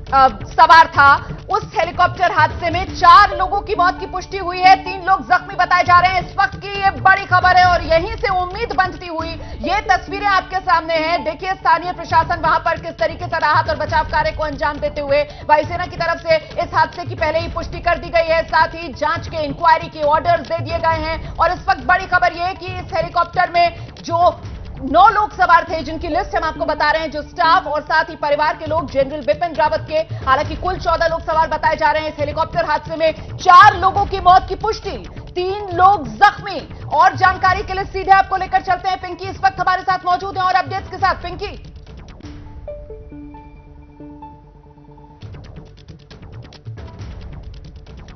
सवार था। उस हेलीकॉप्टर हादसे में 4 लोगों की मौत की पुष्टि हुई है, 3 लोग जख्मी बताए जा रहे हैं। इस वक्त की ये बड़ी खबर है और यहीं से उम्मीद बंधती हुई ये तस्वीरें आपके सामने हैं। देखिए स्थानीय प्रशासन वहां पर किस तरीके से राहत और बचाव कार्य को अंजाम देते हुए वायुसेना की तरफ से इस हादसे की पहले ही पुष्टि कर दी गई है, साथ ही जांच के इंक्वायरी के ऑर्डर्स दे दिए गए हैं। और इस वक्त बड़ी खबर यह है कि इस हेलीकॉप्टर में जो 9 लोग सवार थे, जिनकी लिस्ट हम आपको बता रहे हैं, जो स्टाफ और साथ ही परिवार के लोग जनरल बिपिन रावत के, हालांकि कुल 14 लोग सवार बताए जा रहे हैं। इस हेलीकॉप्टर हादसे में 4 लोगों की मौत की पुष्टि, 3 लोग जख्मी। और जानकारी के लिए सीधे आपको लेकर चलते हैं। पिंकी इस वक्त हमारे साथ मौजूद है और अपडेट्स के साथ। पिंकी,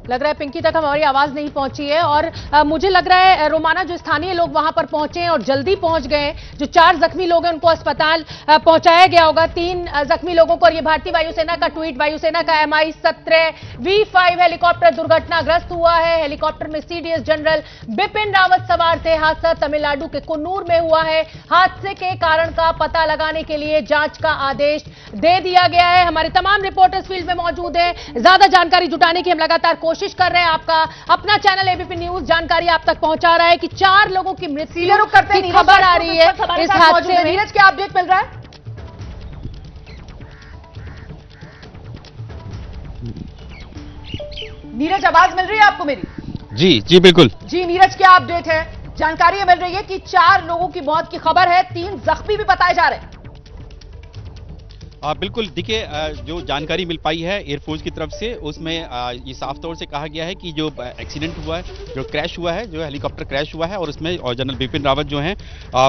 लग रहा है पिंकी तक हमारी आवाज नहीं पहुंची है और मुझे लग रहा है रोमाना जो स्थानीय लोग वहां पर पहुंचे हैं और जल्दी पहुंच गए हैं। जो 4 जख्मी लोग हैं उनको अस्पताल पहुंचाया गया होगा, 3 जख्मी लोगों को। और ये भारतीय वायुसेना का ट्वीट, वायुसेना का Mi-17V5 हेलीकॉप्टर दुर्घटनाग्रस्त हुआ है। हेलीकॉप्टर में सीडीएस जनरल बिपिन रावत सवार थे। हादसा तमिलनाडु के कुन्नूर में हुआ है। हादसे के कारण का पता लगाने के लिए जांच का आदेश दे दिया गया है। हमारे तमाम रिपोर्टर्स फील्ड में मौजूद हैं, ज्यादा जानकारी जुटाने की हम लगातार कोशिश कर रहे हैं। आपका अपना चैनल एबीपी न्यूज जानकारी आप तक पहुंचा रहा है कि 4 लोगों की मृत्यु की खबर आ रही है इस हादसे में। नीरज, क्या अपडेट मिल रहा है? नीरज, आवाज मिल रही है आपको मेरी? जी बिल्कुल। जी नीरज, क्या अपडेट है? जानकारी मिल रही है कि 4 लोगों की मौत की खबर है, 3 जख्मी भी बताए जा रहे हैं। बिल्कुल, देखिए जो जानकारी मिल पाई है एयरफोर्स की तरफ से, उसमें ये साफ तौर से कहा गया है कि जो एक्सीडेंट हुआ है, जो क्रैश हुआ है, जो हेलीकॉप्टर क्रैश हुआ है और उसमें और जनरल बिपिन रावत जो हैं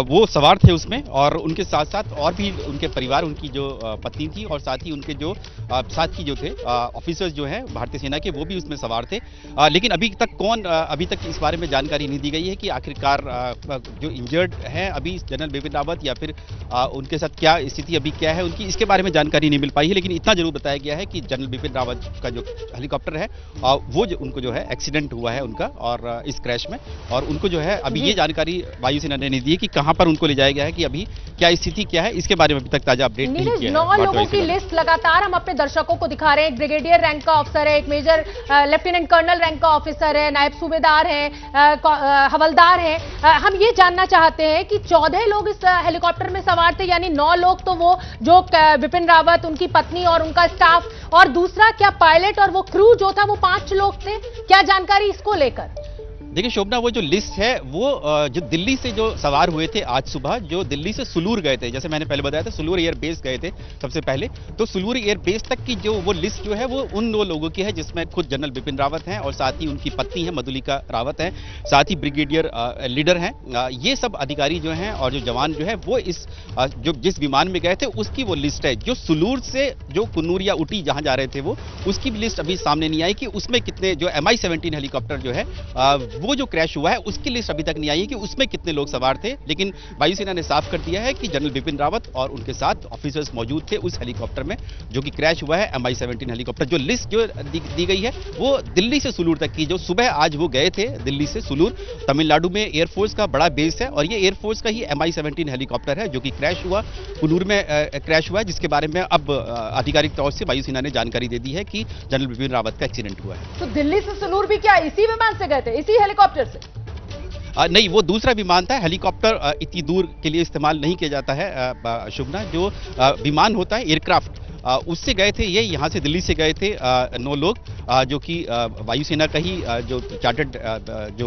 वो सवार थे उसमें, और उनके साथ साथ और भी उनके परिवार, उनकी जो पत्नी थी और साथ ही उनके जो साथी जो थे ऑफिसर्स जो हैं भारतीय सेना के, वो भी उसमें सवार थे। लेकिन अभी तक इस बारे में जानकारी नहीं दी गई है कि आखिरकार जो इंजर्ड हैं अभी जनरल बिपिन रावत या फिर उनके साथ क्या स्थिति अभी क्या है उनकी, इसके बारे में जानकारी नहीं मिल पाई है। लेकिन इतना जरूर बताया गया है कि जनरल बिपिन रावत का जो हेलीकॉप्टर है वो उनको जो है एक्सीडेंट हुआ है उनका, और इस क्रैश में, और उनको जो है अभी ये जानकारी वायुसेना ने नहीं दी है कि कहां पर उनको ले जाया गया है, कि अभी क्या स्थिति क्या है, इसके बारे में अभी तक ताजा अपडेट नहीं किया है। 9 लोगों की लिस्ट लगातार हम अपने दर्शकों को दिखा रहे हैं। एक ब्रिगेडियर रैंक का ऑफिसर है, एक मेजर लेफ्टिनेंट कर्नल रैंक का ऑफिसर है, नायब सूबेदार है, हवलदार है। हम ये जानना चाहते हैं कि 14 लोग इस हेलीकॉप्टर में सवार थे, यानी 9 लोग तो वो जो बिपिन रावत, उनकी पत्नी और उनका स्टाफ, और दूसरा क्या पायलट और वो क्रू जो था वो 5 लोग थे? क्या जानकारी इसको लेकर? देखिए शोभना, वो जो लिस्ट है वो जो दिल्ली से जो सवार हुए थे आज सुबह, जो दिल्ली से सुलूर गए थे, जैसे मैंने पहले बताया था सुलूर एयर बेस गए थे सबसे पहले, तो सुलूर एयर बेस तक की जो वो लिस्ट जो है वो उन 2 लोगों की है, जिसमें खुद जनरल बिपिन रावत हैं और साथ ही उनकी पत्नी है मधुलिका रावत हैं, साथ ही ब्रिगेडियर लीडर हैं। ये सब अधिकारी जो हैं और जो जवान जो है वो इस जो जिस विमान में गए थे उसकी वो लिस्ट है। जो सुलूर से जो कुन्नूर या ऊटी जहां जा रहे थे वो, उसकी भी लिस्ट अभी सामने नहीं आई कि उसमें कितने, जो Mi-17 हेलीकॉप्टर जो है वो जो क्रैश हुआ है उसकी लिस्ट अभी तक नहीं आई है कि उसमें कितने लोग सवार थे। लेकिन वायुसेना ने साफ कर दिया है कि जनरल बिपिन रावत और उनके साथ ऑफिसर्स मौजूद थे उस हेलीकॉप्टर में जो कि क्रैश हुआ है, Mi-17 हेलीकॉप्टर। जो लिस्ट जो दी गई है वो दिल्ली से सुलूर तक की, जो सुबह आज वो गए थे दिल्ली से सुलूर, तमिलनाडु में एयरफोर्स का बड़ा बेस है और ये एयरफोर्स का ही Mi-17 हेलीकॉप्टर है जो कि क्रैश हुआ, कुन्नूर में क्रैश हुआ है, जिसके बारे में अब आधिकारिक तौर से वायुसेना ने जानकारी दे दी है कि जनरल बिपिन रावत का एक्सीडेंट हुआ है। तो दिल्ली से सुलूर भी क्या इसी विमान से गए थे, इसी हेलीकॉप्टर से? नहीं, वो दूसरा विमान था। हेलीकॉप्टर इतनी दूर के लिए इस्तेमाल नहीं किया जाता है शुभना। जो विमान होता है एयरक्राफ्ट, उससे गए थे ये, यहाँ से दिल्ली से गए थे 9 लोग, जो कि वायुसेना का ही जो चार्टर्ड जो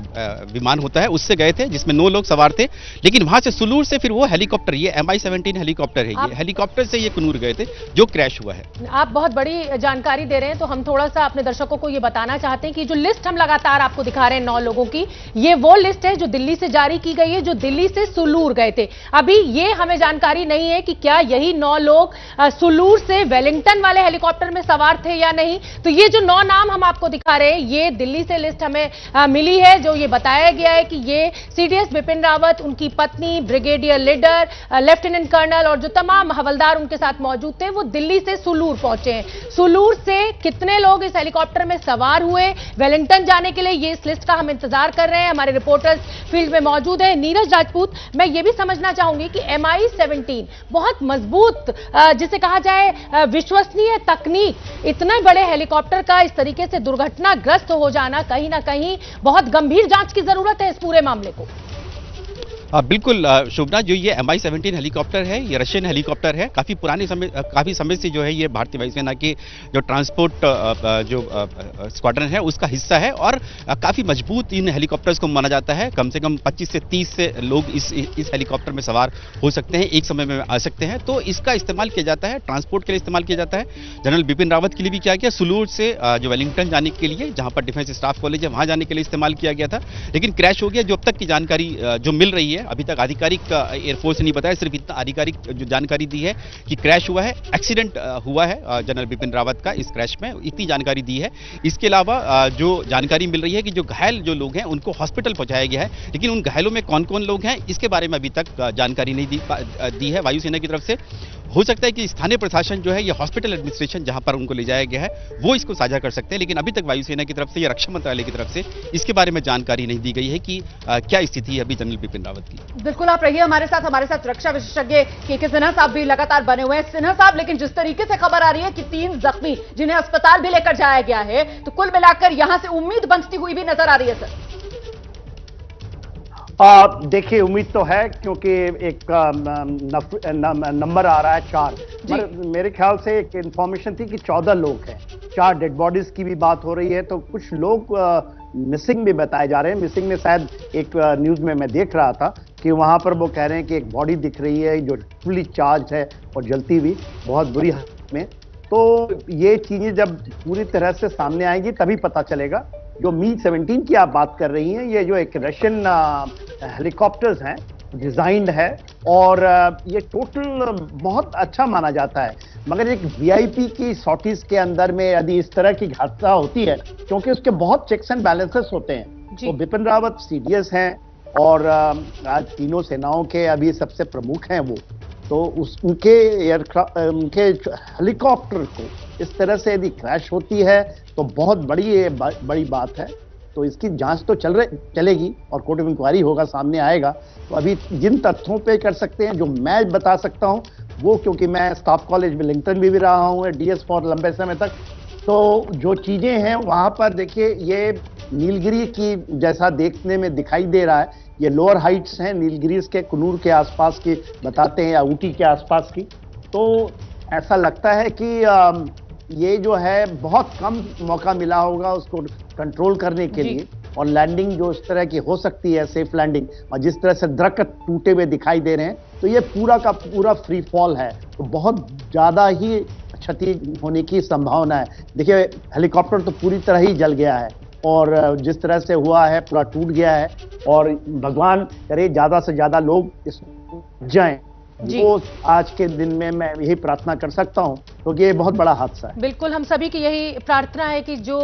विमान होता है उससे गए थे, जिसमें 9 लोग सवार थे। लेकिन वहां से सुलूर से फिर वो हेलीकॉप्टर, ये Mi-17 हेलीकॉप्टर है, ये हेलीकॉप्टर से ये कुन्नूर गए थे जो क्रैश हुआ है। आप बहुत बड़ी जानकारी दे रहे हैं, तो हम थोड़ा सा अपने दर्शकों को ये बताना चाहते हैं कि जो लिस्ट हम लगातार आपको दिखा रहे हैं 9 लोगों की, ये वो लिस्ट है जो दिल्ली से जारी की गई है, जो दिल्ली से सुलूर गए थे। अभी ये हमें जानकारी नहीं है कि क्या यही 9 लोग सुलूर से वेलिंगटन वाले हेलीकॉप्टर में सवार थे या नहीं। तो ये जो 9 नाम हम आपको दिखा रहे हैं, ये दिल्ली से लिस्ट हमें मिली है, जो ये बताया गया है कि ये सीडीएस बिपिन रावत, उनकी पत्नी, ब्रिगेडियर लीडर, लेफ्टिनेंट कर्नल और जो तमाम हवलदार उनके साथ मौजूद थे, वो दिल्ली से सुलूर पहुंचे हैं। सुलूर से कितने लोग इस हेलीकॉप्टर में सवार हुए वेलिंगटन जाने के लिए, ये इस लिस्ट का हम इंतजार कर रहे हैं। हमारे रिपोर्टर्स फील्ड में मौजूद हैं। नीरज राजपूत, मैं ये भी समझना चाहूंगी कि Mi-17 बहुत मजबूत, जिसे कहा जाए विश्वसनीय तकनीक, इतने बड़े हेलीकॉप्टर का इस तरीके से दुर्घटनाग्रस्त हो जाना, कहीं ना कहीं बहुत गंभीर जांच की जरूरत है इस पूरे मामले को। बिल्कुल शोभना, जो ये MI-17 हेलीकॉप्टर है, ये रशियन हेलीकॉप्टर है। काफी समय से जो है ये भारतीय वायुसेना के जो ट्रांसपोर्ट जो स्क्वाड्रन है उसका हिस्सा है, और काफी मजबूत इन हेलीकॉप्टर्स को माना जाता है। कम से कम 25 से 30 से लोग इस हेलीकॉप्टर में सवार हो सकते हैं, एक समय में आ सकते हैं। तो इसका इस्तेमाल किया जाता है, ट्रांसपोर्ट के लिए इस्तेमाल किया जाता है। जनरल बिपिन रावत के लिए भी किया गया, सुलूर से जो वेलिंगटन जाने के लिए, जहां पर डिफेंस स्टाफ कॉलेज है, वहां जाने के लिए इस्तेमाल किया गया था, लेकिन क्रैश हो गया। जो अब तक की जानकारी जो मिल रही है, अभी तक आधिकारिक एयरफोर्स ने नहीं बताया, सिर्फ इतना आधिकारिक जो जानकारी दी है कि क्रैश हुआ है, एक्सीडेंट हुआ है जनरल बिपिन रावत का इस क्रैश में, इतनी जानकारी दी है। इसके अलावा जो जानकारी मिल रही है कि जो घायल जो लोग हैं उनको हॉस्पिटल पहुंचाया गया है, लेकिन उन घायलों में कौन कौन लोग हैं इसके बारे में अभी तक जानकारी नहीं दी है वायुसेना की तरफ से। हो सकता है कि स्थानीय प्रशासन जो है, ये हॉस्पिटल एडमिनिस्ट्रेशन जहां पर उनको ले जाया गया है, वो इसको साझा कर सकते हैं, लेकिन अभी तक वायुसेना की तरफ से या रक्षा मंत्रालय की तरफ से इसके बारे में जानकारी नहीं दी गई है कि क्या स्थिति है अभी जनरल बिपिन रावत की। बिल्कुल, आप रहिए हमारे साथ रक्षा विशेषज्ञ के सिन्हा साहब भी लगातार बने हुए हैं। सिन्हा साहब, लेकिन जिस तरीके से खबर आ रही है कि 3 जख्मी जिन्हें अस्पताल भी लेकर जाया गया है, तो कुल मिलाकर यहां से उम्मीद बनती हुई भी नजर आ रही है सर। देखिए, उम्मीद तो है, क्योंकि एक नंबर आ रहा है 4। मेरे ख्याल से एक इंफॉर्मेशन थी कि 14 लोग हैं, 4 डेड बॉडीज की भी बात हो रही है, तो कुछ लोग मिसिंग भी बताए जा रहे हैं। मिसिंग में शायद एक न्यूज में मैं देख रहा था कि वहां पर वो कह रहे हैं कि एक बॉडी दिख रही है जो फुली चार्ज है और जलती हुई बहुत बुरी हालत में। तो ये चीजें जब पूरी तरह से सामने आएंगी तभी पता चलेगा। जो Mi-17 की आप बात कर रही हैं, ये जो एक रशियन हेलीकॉप्टर्स हैं, डिजाइंड है, और ये टोटल बहुत अच्छा माना जाता है। मगर एक VIP की सॉटीज के अंदर में यदि इस तरह की हादसा होती है, क्योंकि उसके बहुत चेक्स एंड बैलेंसेस होते हैं, तो बिपिन रावत CDS हैं और आज तीनों सेनाओं के अभी सबसे प्रमुख हैं वो, तो उनके हेलीकॉप्टर को इस तरह से यदि क्रैश होती है तो बहुत बड़ी बात है। तो इसकी जांच तो चलेगी और कोर्ट ऑफ इंक्वायरी होगा, सामने आएगा। तो अभी जिन तथ्यों पे कर सकते हैं, जो मैं बता सकता हूं वो, क्योंकि मैं स्टाफ कॉलेज वेलिंगटन में भी रहा हूं, DS फॉर लंबे समय तक, तो जो चीजें हैं वहां पर देखिए, ये नीलगिरी की जैसा देखने में दिखाई दे रहा है। ये लोअर हाइट्स हैं नीलगिरी के, कुन्नूर के आसपास की बताते हैं, या ऊटी के आसपास की। तो ऐसा लगता है कि ये जो है बहुत कम मौका मिला होगा उसको कंट्रोल करने के लिए, और लैंडिंग जो इस तरह की हो सकती है, सेफ लैंडिंग, और जिस तरह से दरख्त टूटे हुए दिखाई दे रहे हैं, तो ये पूरा का पूरा फ्री फॉल है, तो बहुत ज्यादा ही क्षति होने की संभावना है। देखिए, हेलीकॉप्टर तो पूरी तरह ही जल गया है, और जिस तरह से हुआ है पूरा टूट गया है, और भगवान करे ज्यादा से ज्यादा लोग इसमें जाएं। वो आज के दिन में मैं यही प्रार्थना कर सकता हूं, क्योंकि ये बहुत बड़ा हादसा है। बिल्कुल, हम सभी की यही प्रार्थना है कि जो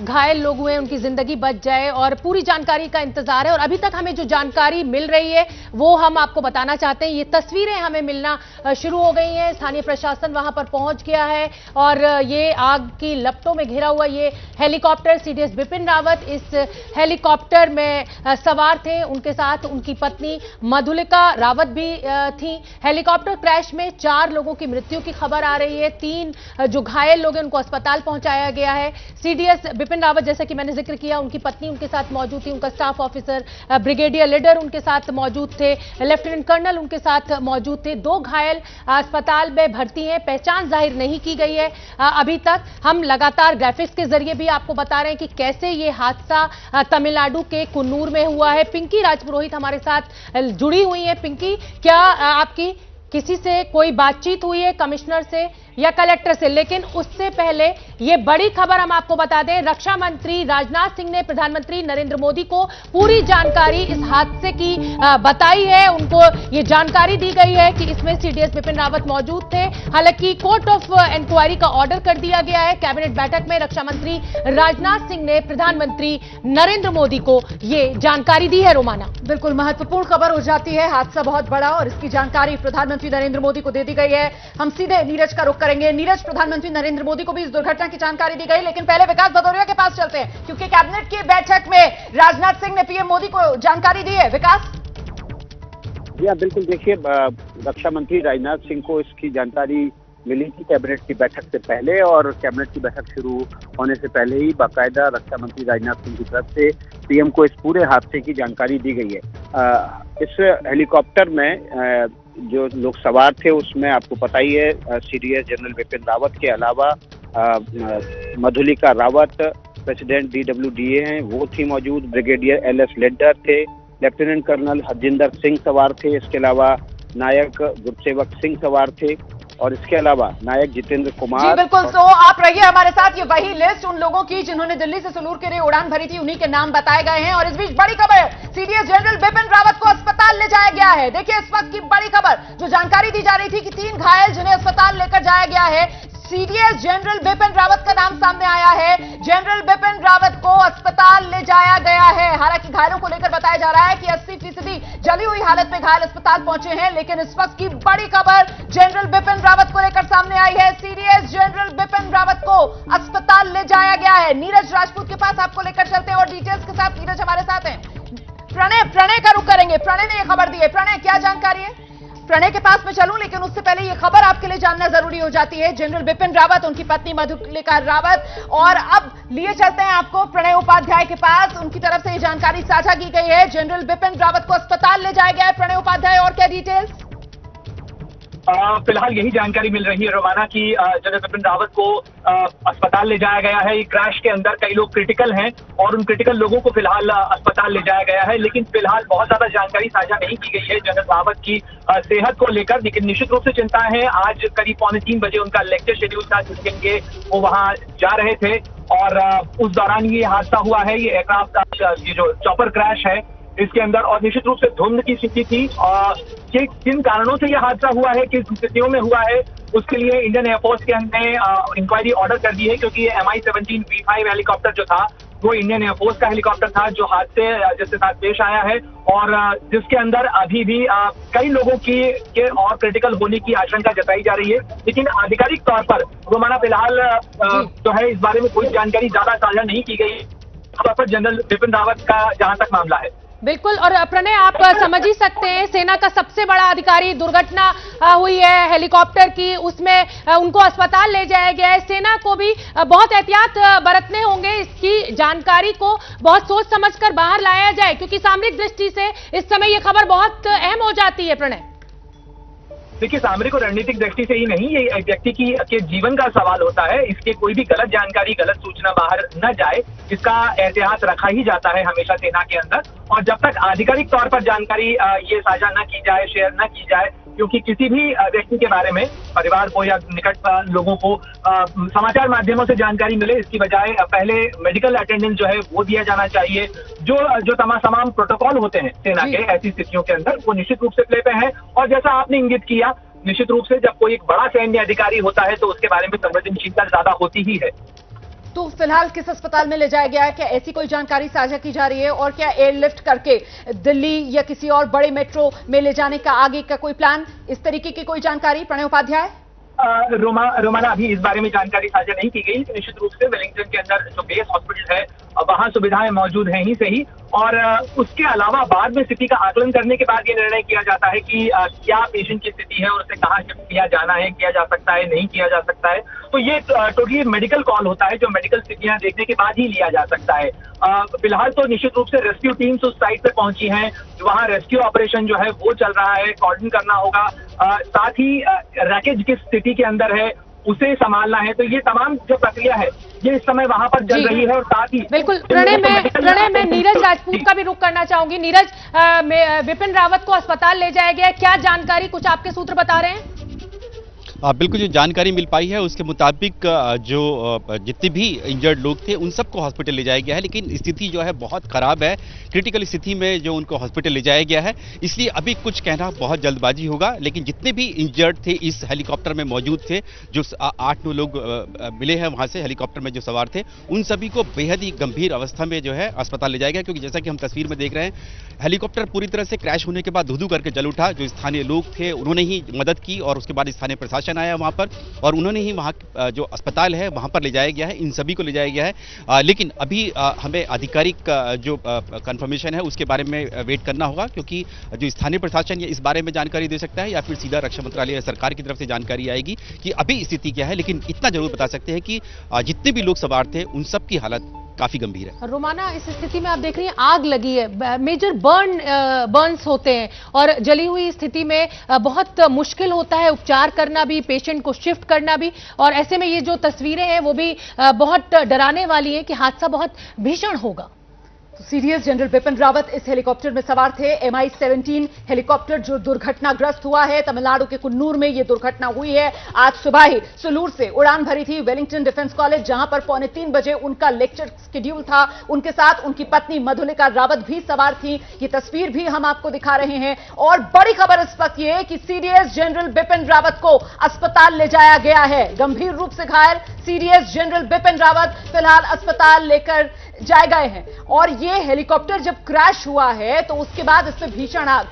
घायल लोग हुए उनकी जिंदगी बच जाए, और पूरी जानकारी का इंतजार है। और अभी तक हमें जो जानकारी मिल रही है वो हम आपको बताना चाहते हैं। ये तस्वीरें हमें मिलना शुरू हो गई हैं, स्थानीय प्रशासन वहां पर पहुंच गया है, और ये आग की लपटों में घिरा हुआ ये हेलीकॉप्टर, CDS बिपिन रावत इस हेलीकॉप्टर में सवार थे, उनके साथ उनकी पत्नी मधुलिका रावत भी थी। हेलीकॉप्टर क्रैश में 4 लोगों की मृत्यु की खबर आ रही है, 3 जो घायल लोग हैं उनको अस्पताल पहुंचाया गया है। CDS बिपिन रावत, जैसा कि मैंने जिक्र किया, उनकी पत्नी उनके साथ मौजूद थी, उनका स्टाफ ऑफिसर ब्रिगेडियर लीडर उनके साथ मौजूद थे, लेफ्टिनेंट कर्नल उनके साथ मौजूद थे। 2 घायल अस्पताल में भर्ती हैं, पहचान जाहिर नहीं की गई है अभी तक। हम लगातार ग्राफिक्स के जरिए भी आपको बता रहे हैं कि कैसे ये हादसा तमिलनाडु के कुन्नूर में हुआ है। पिंकी राजपुरोहित हमारे साथ जुड़ी हुई है। पिंकी, क्या आपकी किसी से कोई बातचीत हुई है, कमिश्नर से या कलेक्टर से? लेकिन उससे पहले ये बड़ी खबर हम आपको बता दें, रक्षा मंत्री राजनाथ सिंह ने प्रधानमंत्री नरेंद्र मोदी को पूरी जानकारी इस हादसे की बताई है। उनको ये जानकारी दी गई है कि इसमें CDS बिपिन रावत मौजूद थे। हालांकि कोर्ट ऑफ इंक्वायरी का ऑर्डर कर दिया गया है। कैबिनेट बैठक में रक्षा मंत्री राजनाथ सिंह ने प्रधानमंत्री नरेंद्र मोदी को ये जानकारी दी है। रोमाना, बिल्कुल महत्वपूर्ण खबर हो जाती है, हादसा बहुत बड़ा, और इसकी जानकारी प्रधानमंत्री नरेंद्र मोदी को दे दी गई है। हम सीधे नीरज का रुख करेंगे। नीरज, प्रधानमंत्री नरेंद्र मोदी को भी इस दुर्घटना की जानकारी दी गई, लेकिन पहले विकास भदौरिया के पास चलते हैं, क्योंकि कैबिनेट की बैठक में राजनाथ सिंह ने PM मोदी को जानकारी दी है। विकास? जी हाँ, बिल्कुल। देखिए, रक्षा मंत्री राजनाथ सिंह को इसकी जानकारी मिली थी कैबिनेट की बैठक से पहले, और कैबिनेट की बैठक शुरू होने से पहले ही बाकायदा रक्षा मंत्री राजनाथ सिंह की तरफ से पीएम को इस पूरे हादसे की जानकारी दी गई है। इस हेलीकॉप्टर में जो लोग सवार थे उसमें आपको पता ही है सीडीएस जनरल बिपिन रावत के अलावा मधुलिका रावत, प्रेसिडेंट DWDA हैं वो थी मौजूद, ब्रिगेडियर LS लेड्डर थे, लेफ्टिनेंट कर्नल हरजिंदर सिंह सवार थे, इसके अलावा नायक गुरसेवक सिंह सवार थे, और इसके अलावा नायक जितेंद्र कुमार। जी बिल्कुल, तो आप रहिए हमारे साथ। ये वही लिस्ट उन लोगों की जिन्होंने दिल्ली से सुलूर के लिए उड़ान भरी थी, उन्हीं के नाम बताए गए हैं। और इस बीच बड़ी खबर, सीडीएस जनरल बिपिन रावत को अस्पताल ले जाया गया है। देखिए इस वक्त की बड़ी खबर, जो जानकारी दी जा रही थी कि 3 घायल जिन्हें अस्पताल लेकर जाया गया है, सीडीएस जनरल बिपिन रावत का नाम सामने आया है। जनरल बिपिन रावत को अस्पताल ले जाया गया है। हालांकि घायलों को लेकर बताया जा रहा है कि 80% जली हुई हालत में घायल अस्पताल पहुंचे हैं। लेकिन इस वक्त की बड़ी खबर जनरल बिपिन रावत को लेकर सामने आई है। सीडीएस जनरल बिपिन रावत को अस्पताल ले जाया गया है। नीरज राजपूत के पास आपको लेकर चलते हैं और डिटेल्स के साथ नीरज हमारे साथ हैं। प्रणय का रुख करेंगे। प्रणय ने यह खबर दी है। प्रणय, क्या जानकारी है? प्रणय के पास में चलूं, लेकिन उससे पहले ये खबर आपके लिए जानना जरूरी हो जाती है। जनरल बिपिन रावत, उनकी पत्नी मधुलिका रावत, और अब लिए चलते हैं आपको प्रणय उपाध्याय के पास। उनकी तरफ से ये जानकारी साझा की गई है, जनरल बिपिन रावत को अस्पताल ले जाया गया है। प्रणय उपाध्याय, और क्या डिटेल्स? फिलहाल यही जानकारी मिल रही है रोमाना की जनरल बिपिन रावत को अस्पताल ले जाया गया है। क्रैश के अंदर कई लोग क्रिटिकल हैं और उन क्रिटिकल लोगों को फिलहाल अस्पताल ले जाया गया है। लेकिन फिलहाल बहुत ज्यादा जानकारी साझा नहीं की गई है जनरल रावत की सेहत को लेकर। लेकिन निश्चित रूप से चिंता है। आज करीब 2:45 बजे उनका लेक्चर शेड्यूल था जिसके लिए वो वहां जा रहे थे, और उस दौरान ये हादसा हुआ है। ये एयरक्राफ्ट का ये जो चॉपर क्रैश है इसके अंदर, और निश्चित रूप से धुंध की स्थिति थी। कि किन कारणों से यह हादसा हुआ है, किस स्थितियों में हुआ है, उसके लिए इंडियन एयरफोर्स के अंदर इंक्वायरी ऑर्डर कर दी है। क्योंकि ये MI-17 V5 हेलीकॉप्टर जो था वो इंडियन एयरफोर्स का हेलीकॉप्टर था जो हादसे जिसके साथ पेश आया है, और जिसके अंदर अभी भी कई लोगों के और क्रिटिकल होने की आशंका जताई जा रही है। लेकिन आधिकारिक तौर पर रोमाना फिलहाल जो है इस बारे में कोई जानकारी ज्यादा साझा नहीं की गई पर जनरल बिपिन रावत का जहां तक मामला है। बिल्कुल, और प्रणय आप समझ ही सकते हैं, सेना का सबसे बड़ा अधिकारी, दुर्घटना हुई है हेलीकॉप्टर की, उसमें उनको अस्पताल ले जाया गया है। सेना को भी बहुत एहतियात बरतने होंगे, इसकी जानकारी को बहुत सोच समझकर बाहर लाया जाए, क्योंकि सामरिक दृष्टि से इस समय ये खबर बहुत अहम हो जाती है। प्रणय, देखिए, सामरिक और रणनीतिक दृष्टि से ही नहीं, ये व्यक्ति के जीवन का सवाल होता है। इसके कोई भी गलत जानकारी, गलत सूचना बाहर न जाए, इसका एहतियात रखा ही जाता है हमेशा सेना के अंदर। और जब तक आधिकारिक तौर पर जानकारी ये साझा न की जाए, शेयर न की जाए, क्योंकि किसी भी व्यक्ति के बारे में परिवार को या निकट लोगों को समाचार माध्यमों से जानकारी मिले, इसकी बजाय पहले मेडिकल अटेंडेंस जो है वो दिया जाना चाहिए। जो तमाम प्रोटोकॉल होते हैं सेना के ऐसी स्थितियों के अंदर, वो निश्चित रूप से प्ले पे है। और जैसा आपने इंगित किया, निश्चित रूप से जब कोई एक बड़ा सैन्य अधिकारी होता है तो उसके बारे में संवेदनशीलता ज्यादा होती ही है। तो फिलहाल किस अस्पताल में ले जाया गया है, क्या ऐसी कोई जानकारी साझा की जा रही है? और क्या एयरलिफ्ट करके दिल्ली या किसी और बड़े मेट्रो में ले जाने का आगे का कोई प्लान, इस तरीके की कोई जानकारी? प्रणय उपाध्याय, रोमाना अभी इस बारे में जानकारी साझा नहीं की गई। निश्चित रूप से वेलिंगटन के अंदर जो बेस हॉस्पिटल है वहां सुविधाएं मौजूद हैं ही सही, और उसके अलावा बाद में स्थिति का आकलन करने के बाद ये निर्णय किया जाता है कि क्या पेशेंट की स्थिति है और उसे कहाँ शिफ्ट किया जाना है, किया जा सकता है, नहीं किया जा सकता है। तो ये टोटली मेडिकल कॉल होता है जो मेडिकल स्थितियां देखने के बाद ही लिया जा सकता है। फिलहाल तो निश्चित रूप से रेस्क्यू टीम्स उस साइट पे पहुंची हैं, वहां रेस्क्यू ऑपरेशन जो है वो चल रहा है, कोऑर्डिनेट करना होगा, साथ ही रैकेज किस स्थिति के अंदर है उसे संभालना है। तो ये तमाम जो प्रक्रिया है ये इस समय वहां पर चल रही है। और साथ ही बिल्कुल प्रणय में नीरज राजपूत का भी रुख करना चाहूंगी। नीरज, बिपिन रावत को अस्पताल ले जाया गया, क्या जानकारी कुछ आपके सूत्र बता रहे हैं? बिल्कुल, जो जानकारी मिल पाई है उसके मुताबिक जो जितने भी इंजर्ड लोग थे उन सबको हॉस्पिटल ले जाया गया है, लेकिन स्थिति जो है बहुत खराब है। क्रिटिकल स्थिति में जो उनको हॉस्पिटल ले जाया गया है, इसलिए अभी कुछ कहना बहुत जल्दबाजी होगा। लेकिन जितने भी इंजर्ड थे इस हेलीकॉप्टर में मौजूद थे, जो 8-9 लोग मिले हैं वहां से हेलीकॉप्टर में जो सवार थे, उन सभी को बेहद ही गंभीर अवस्था में जो है अस्पताल ले जाया गया। क्योंकि जैसा कि हम तस्वीर में देख रहे हैं, हेलीकॉप्टर पूरी तरह से क्रैश होने के बाद धू-धू करके जल उठा। जो स्थानीय लोग थे उन्होंने ही मदद की और उसके बाद स्थानीय प्रशासन प्रशासन आया वहां पर और उन्होंने ही वहां जो अस्पताल है वहां पर ले जाया गया है, इन सभी को ले जाया गया है। लेकिन अभी हमें आधिकारिक जो कंफर्मेशन है उसके बारे में वेट करना होगा, क्योंकि जो स्थानीय प्रशासन इस बारे में जानकारी दे सकता है या फिर सीधा रक्षा मंत्रालय या सरकार की तरफ से जानकारी आएगी कि अभी स्थिति क्या है। लेकिन इतना जरूर बता सकते हैं कि जितने भी लोग सवार थे उन सब की हालत काफी गंभीर है। रोमाना, इस स्थिति में आप देख रही हैं आग लगी है, मेजर बर्न्स होते हैं और जली हुई स्थिति में बहुत मुश्किल होता है उपचार करना भी, पेशेंट को शिफ्ट करना भी, और ऐसे में ये जो तस्वीरें हैं वो भी बहुत डराने वाली हैं कि हादसा बहुत भीषण होगा। सीडीएस जनरल बिपिन रावत इस हेलीकॉप्टर में सवार थे। MI-17 हेलीकॉप्टर जो दुर्घटनाग्रस्त हुआ है, तमिलनाडु के कुन्नूर में यह दुर्घटना हुई है। आज सुबह ही सुलूर से उड़ान भरी थी वेलिंगटन डिफेंस कॉलेज, जहां पर 2:45 बजे उनका लेक्चर शेड्यूल था। उनके साथ उनकी पत्नी मधुलिका रावत भी सवार थी। ये तस्वीर भी हम आपको दिखा रहे हैं। और बड़ी खबर इस वक्त यह है कि सीडीएस जनरल बिपिन रावत को अस्पताल ले जाया गया है। गंभीर रूप से घायल सीडीएस जनरल बिपिन रावत फिलहाल अस्पताल लेकर जाए गए हैं। और ये हेलीकॉप्टर जब क्रैश हुआ है तो उसके बाद इसमें भीषण आग,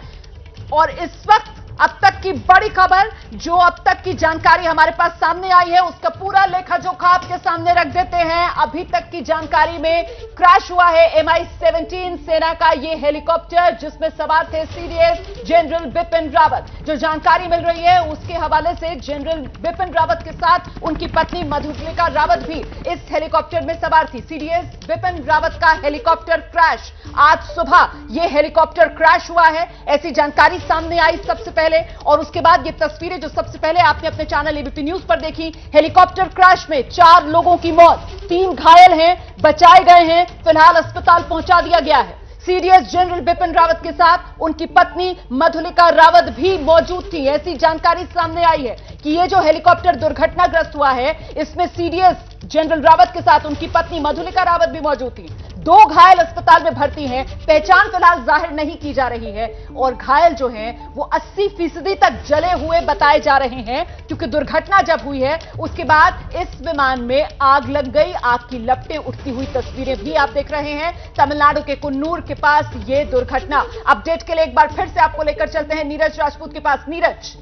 और इस वक्त अब तक की बड़ी खबर, जो अब तक की जानकारी हमारे पास सामने आई है उसका पूरा लेखा जोखा आपके सामने रख देते हैं। अभी तक की जानकारी में क्रैश हुआ है MI-17 सेना का यह हेलीकॉप्टर जिसमें सवार थे सीडीएस जनरल बिपिन रावत। जो जानकारी मिल रही है उसके हवाले से जनरल बिपिन रावत के साथ उनकी पत्नी मधुलिका रावत भी इस हेलीकॉप्टर में सवार थी। सीडीएस बिपिन रावत का हेलीकॉप्टर क्रैश, आज सुबह यह हेलीकॉप्टर क्रैश हुआ है, ऐसी जानकारी सामने आई सबसे पहले। और उसके बाद ये तस्वीरें जो सबसे पहले आपने अपने चैनल एबीपी न्यूज पर देखी, हेलीकॉप्टर क्रैश में 4 लोगों की मौत, 3 घायल हैं, बचाए गए हैं, फिलहाल अस्पताल पहुंचा दिया गया है। सीडीएस जनरल बिपिन रावत के साथ उनकी पत्नी मधुलिका रावत भी मौजूद थी। ऐसी जानकारी सामने आई है कि ये जो हेलीकॉप्टर दुर्घटनाग्रस्त हुआ है इसमें सीडीएस जनरल रावत के साथ उनकी पत्नी मधुलिका रावत भी मौजूद थी। 2 घायल अस्पताल में भर्ती हैं, पहचान फिलहाल जाहिर नहीं की जा रही है। और घायल जो हैं वो 80% तक जले हुए बताए जा रहे हैं, क्योंकि दुर्घटना जब हुई है उसके बाद इस विमान में आग लग गई। आग की लपटें उठती हुई तस्वीरें भी आप देख रहे हैं। तमिलनाडु के कुन्नूर के पास ये दुर्घटना। अपडेट के लिए एक बार फिर से आपको लेकर चलते हैं नीरज राजपूत के पास। नीरज,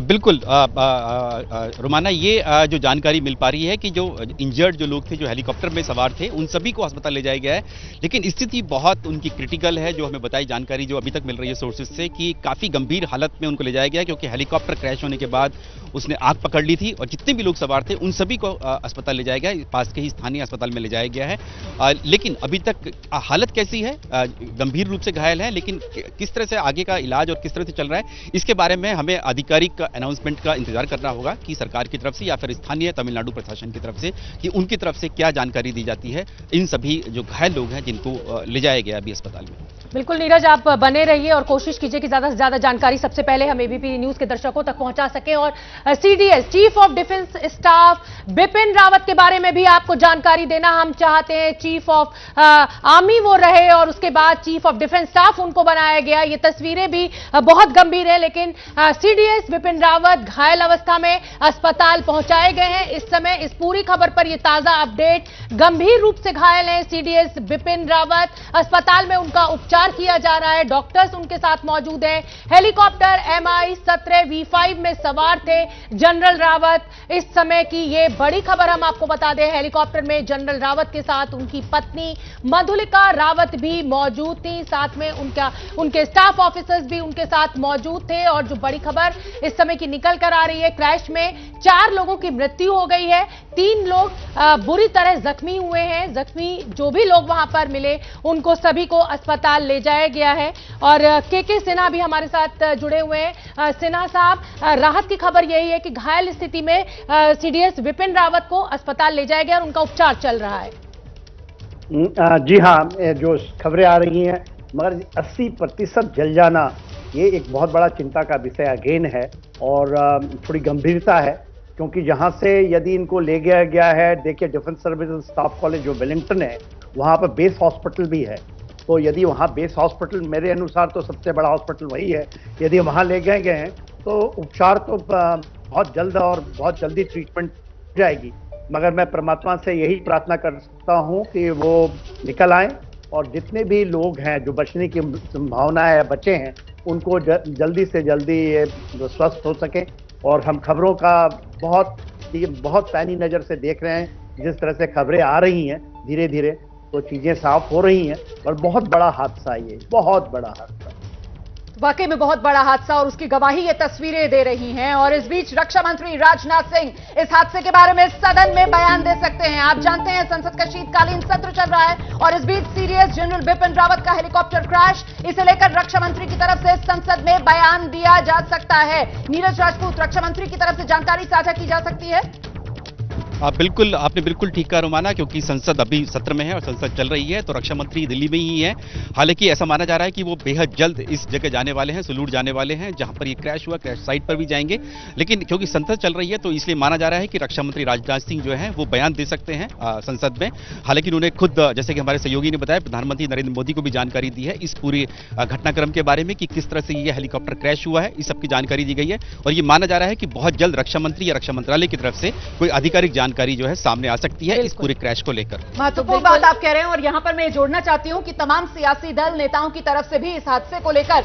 बिल्कुल रोमाना, ये जो जानकारी मिल पा रही है कि जो इंजर्ड जो लोग थे जो हेलीकॉप्टर में सवार थे उन सभी को अस्पताल ले जाया गया है, लेकिन स्थिति बहुत उनकी क्रिटिकल है। जो हमें बताई जानकारी जो अभी तक मिल रही है सोर्सेज से कि काफी गंभीर हालत में उनको ले जाया गया है, क्योंकि हेलीकॉप्टर क्रैश होने के बाद उसने आग पकड़ ली थी और जितने भी लोग सवार थे उन सभी को अस्पताल ले जाया गया, पास के ही स्थानीय अस्पताल में ले जाया गया है। लेकिन अभी तक हालत कैसी है, गंभीर रूप से घायल है, लेकिन किस तरह से आगे का इलाज और किस तरह से चल रहा है इसके बारे में हमें आधिकारिक अनाउंसमेंट का इंतजार करना होगा कि सरकार की तरफ से या फिर स्थानीय तमिलनाडु प्रशासन की तरफ से कि उनकी तरफ से क्या जानकारी दी जाती है इन सभी जो घायल लोग हैं जिनको ले जाया गया अभी अस्पताल में। बिल्कुल नीरज, आप बने रहिए और कोशिश कीजिए कि ज्यादा से ज्यादा जानकारी सबसे पहले हम एबीपी न्यूज के दर्शकों तक पहुंचा सकें। और CDS chief of defence staff Bipin Rawat के बारे में भी आपको जानकारी देना हम चाहते हैं। चीफ ऑफ आर्मी वो रहे और उसके बाद चीफ ऑफ डिफेंस स्टाफ उनको बनाया गया। ये तस्वीरें भी बहुत गंभीर है, लेकिन सीडीएस बिपिन रावत घायल अवस्था में अस्पताल पहुंचाए गए हैं। इस समय इस पूरी खबर पर यह ताजा अपडेट, गंभीर रूप से घायल हैं सीडीएस बिपिन रावत, अस्पताल में उनका उपचार किया जा रहा है, डॉक्टर्स उनके साथ मौजूद हैं। हेलीकॉप्टर MI-17 V5 में सवार थे जनरल रावत। इस समय की ये बड़ी खबर हम आपको बता दें, हेलीकॉप्टर में जनरल रावत के साथ उनकी पत्नी मधुलिका रावत भी मौजूद थी, साथ में उनके स्टाफ ऑफिसर्स भी उनके साथ मौजूद थे। और जो बड़ी खबर इस समय की निकल कर आ रही है, क्रैश में 4 लोगों की मृत्यु हो गई है, 3 लोग बुरी तरह जख्मी हुए हैं। जख्मी जो भी लोग वहां पर मिले उनको सभी को अस्पताल ले जाया गया है। और के सिन्हा भी हमारे साथ जुड़े हुए हैं। सिन्हा साहब, राहत की खबर यही है कि घायल स्थिति में सीडीएस बिपिन रावत को अस्पताल ले जाया गया और उनका उपचार चल रहा है। जी हाँ, जो खबरें आ रही हैं, मगर 80% जल जाना ये एक बहुत बड़ा चिंता का विषय अगेन है और थोड़ी गंभीरता है, क्योंकि जहां से यदि इनको ले गया है, देखिए डिफेंस सर्विसेज स्टाफ कॉलेज जो वेलिंगटन है वहां पर बेस हॉस्पिटल भी है। तो यदि वहां बेस हॉस्पिटल, मेरे अनुसार तो सबसे बड़ा हॉस्पिटल वही है, यदि वहां ले गए हैं तो उपचार तो बहुत जल्द और बहुत जल्दी ट्रीटमेंट हो जाएगी। मगर मैं परमात्मा से यही प्रार्थना कर सकता हूं कि वो निकल आए और जितने भी लोग हैं जो बचने की संभावना है बचे हैं उनको जल्दी से जल्दी ये स्वस्थ हो सके। और हम खबरों का बहुत पैनी नज़र से देख रहे हैं, जिस तरह से खबरें आ रही हैं धीरे धीरे तो चीज़ें साफ हो रही हैं, और बहुत बड़ा हादसा ये, बहुत बड़ा हादसा, वाकई में बहुत बड़ा हादसा, और उसकी गवाही ये तस्वीरें दे रही हैं। और इस बीच रक्षा मंत्री राजनाथ सिंह इस हादसे के बारे में सदन में बयान दे सकते हैं। आप जानते हैं संसद का शीतकालीन सत्र चल रहा है, और इस बीच सीडीएस जनरल बिपिन रावत का हेलीकॉप्टर क्रैश, इसे लेकर रक्षा मंत्री की तरफ से संसद में बयान दिया जा सकता है। नीरज राजपूत, रक्षा मंत्री की तरफ से जानकारी साझा की जा सकती है। बिल्कुल, आपने बिल्कुल ठीक कहा रोमाना, क्योंकि संसद अभी सत्र में है और संसद चल रही है, तो रक्षा मंत्री दिल्ली में ही है। हालांकि ऐसा माना जा रहा है कि वो बेहद जल्द इस जगह जाने वाले हैं, सुलूर जाने वाले हैं जहां पर ये क्रैश हुआ, क्रैश साइट पर भी जाएंगे। लेकिन क्योंकि संसद चल रही है तो इसलिए माना जा रहा है कि रक्षा मंत्री राजनाथ सिंह जो है वो बयान दे सकते हैं संसद में। हालांकि उन्होंने खुद, जैसे कि हमारे सहयोगी ने बताया, प्रधानमंत्री नरेंद्र मोदी को भी जानकारी दी है इस पूरे घटनाक्रम के बारे में कि किस तरह से ये हेलीकॉप्टर क्रैश हुआ है, इस सबकी जानकारी दी गई है। और ये माना जा रहा है कि बहुत जल्द रक्षा मंत्री या रक्षा मंत्रालय की तरफ से कोई आधिकारिक जानकारी जो है सामने आ सकती है इस पूरे क्रैश को लेकर। महत्वपूर्ण बात आप कह रहे हैं, और यहां पर मैं जोड़ना चाहती हूं कि तमाम सियासी दल नेताओं की तरफ से भी इस हादसे को लेकर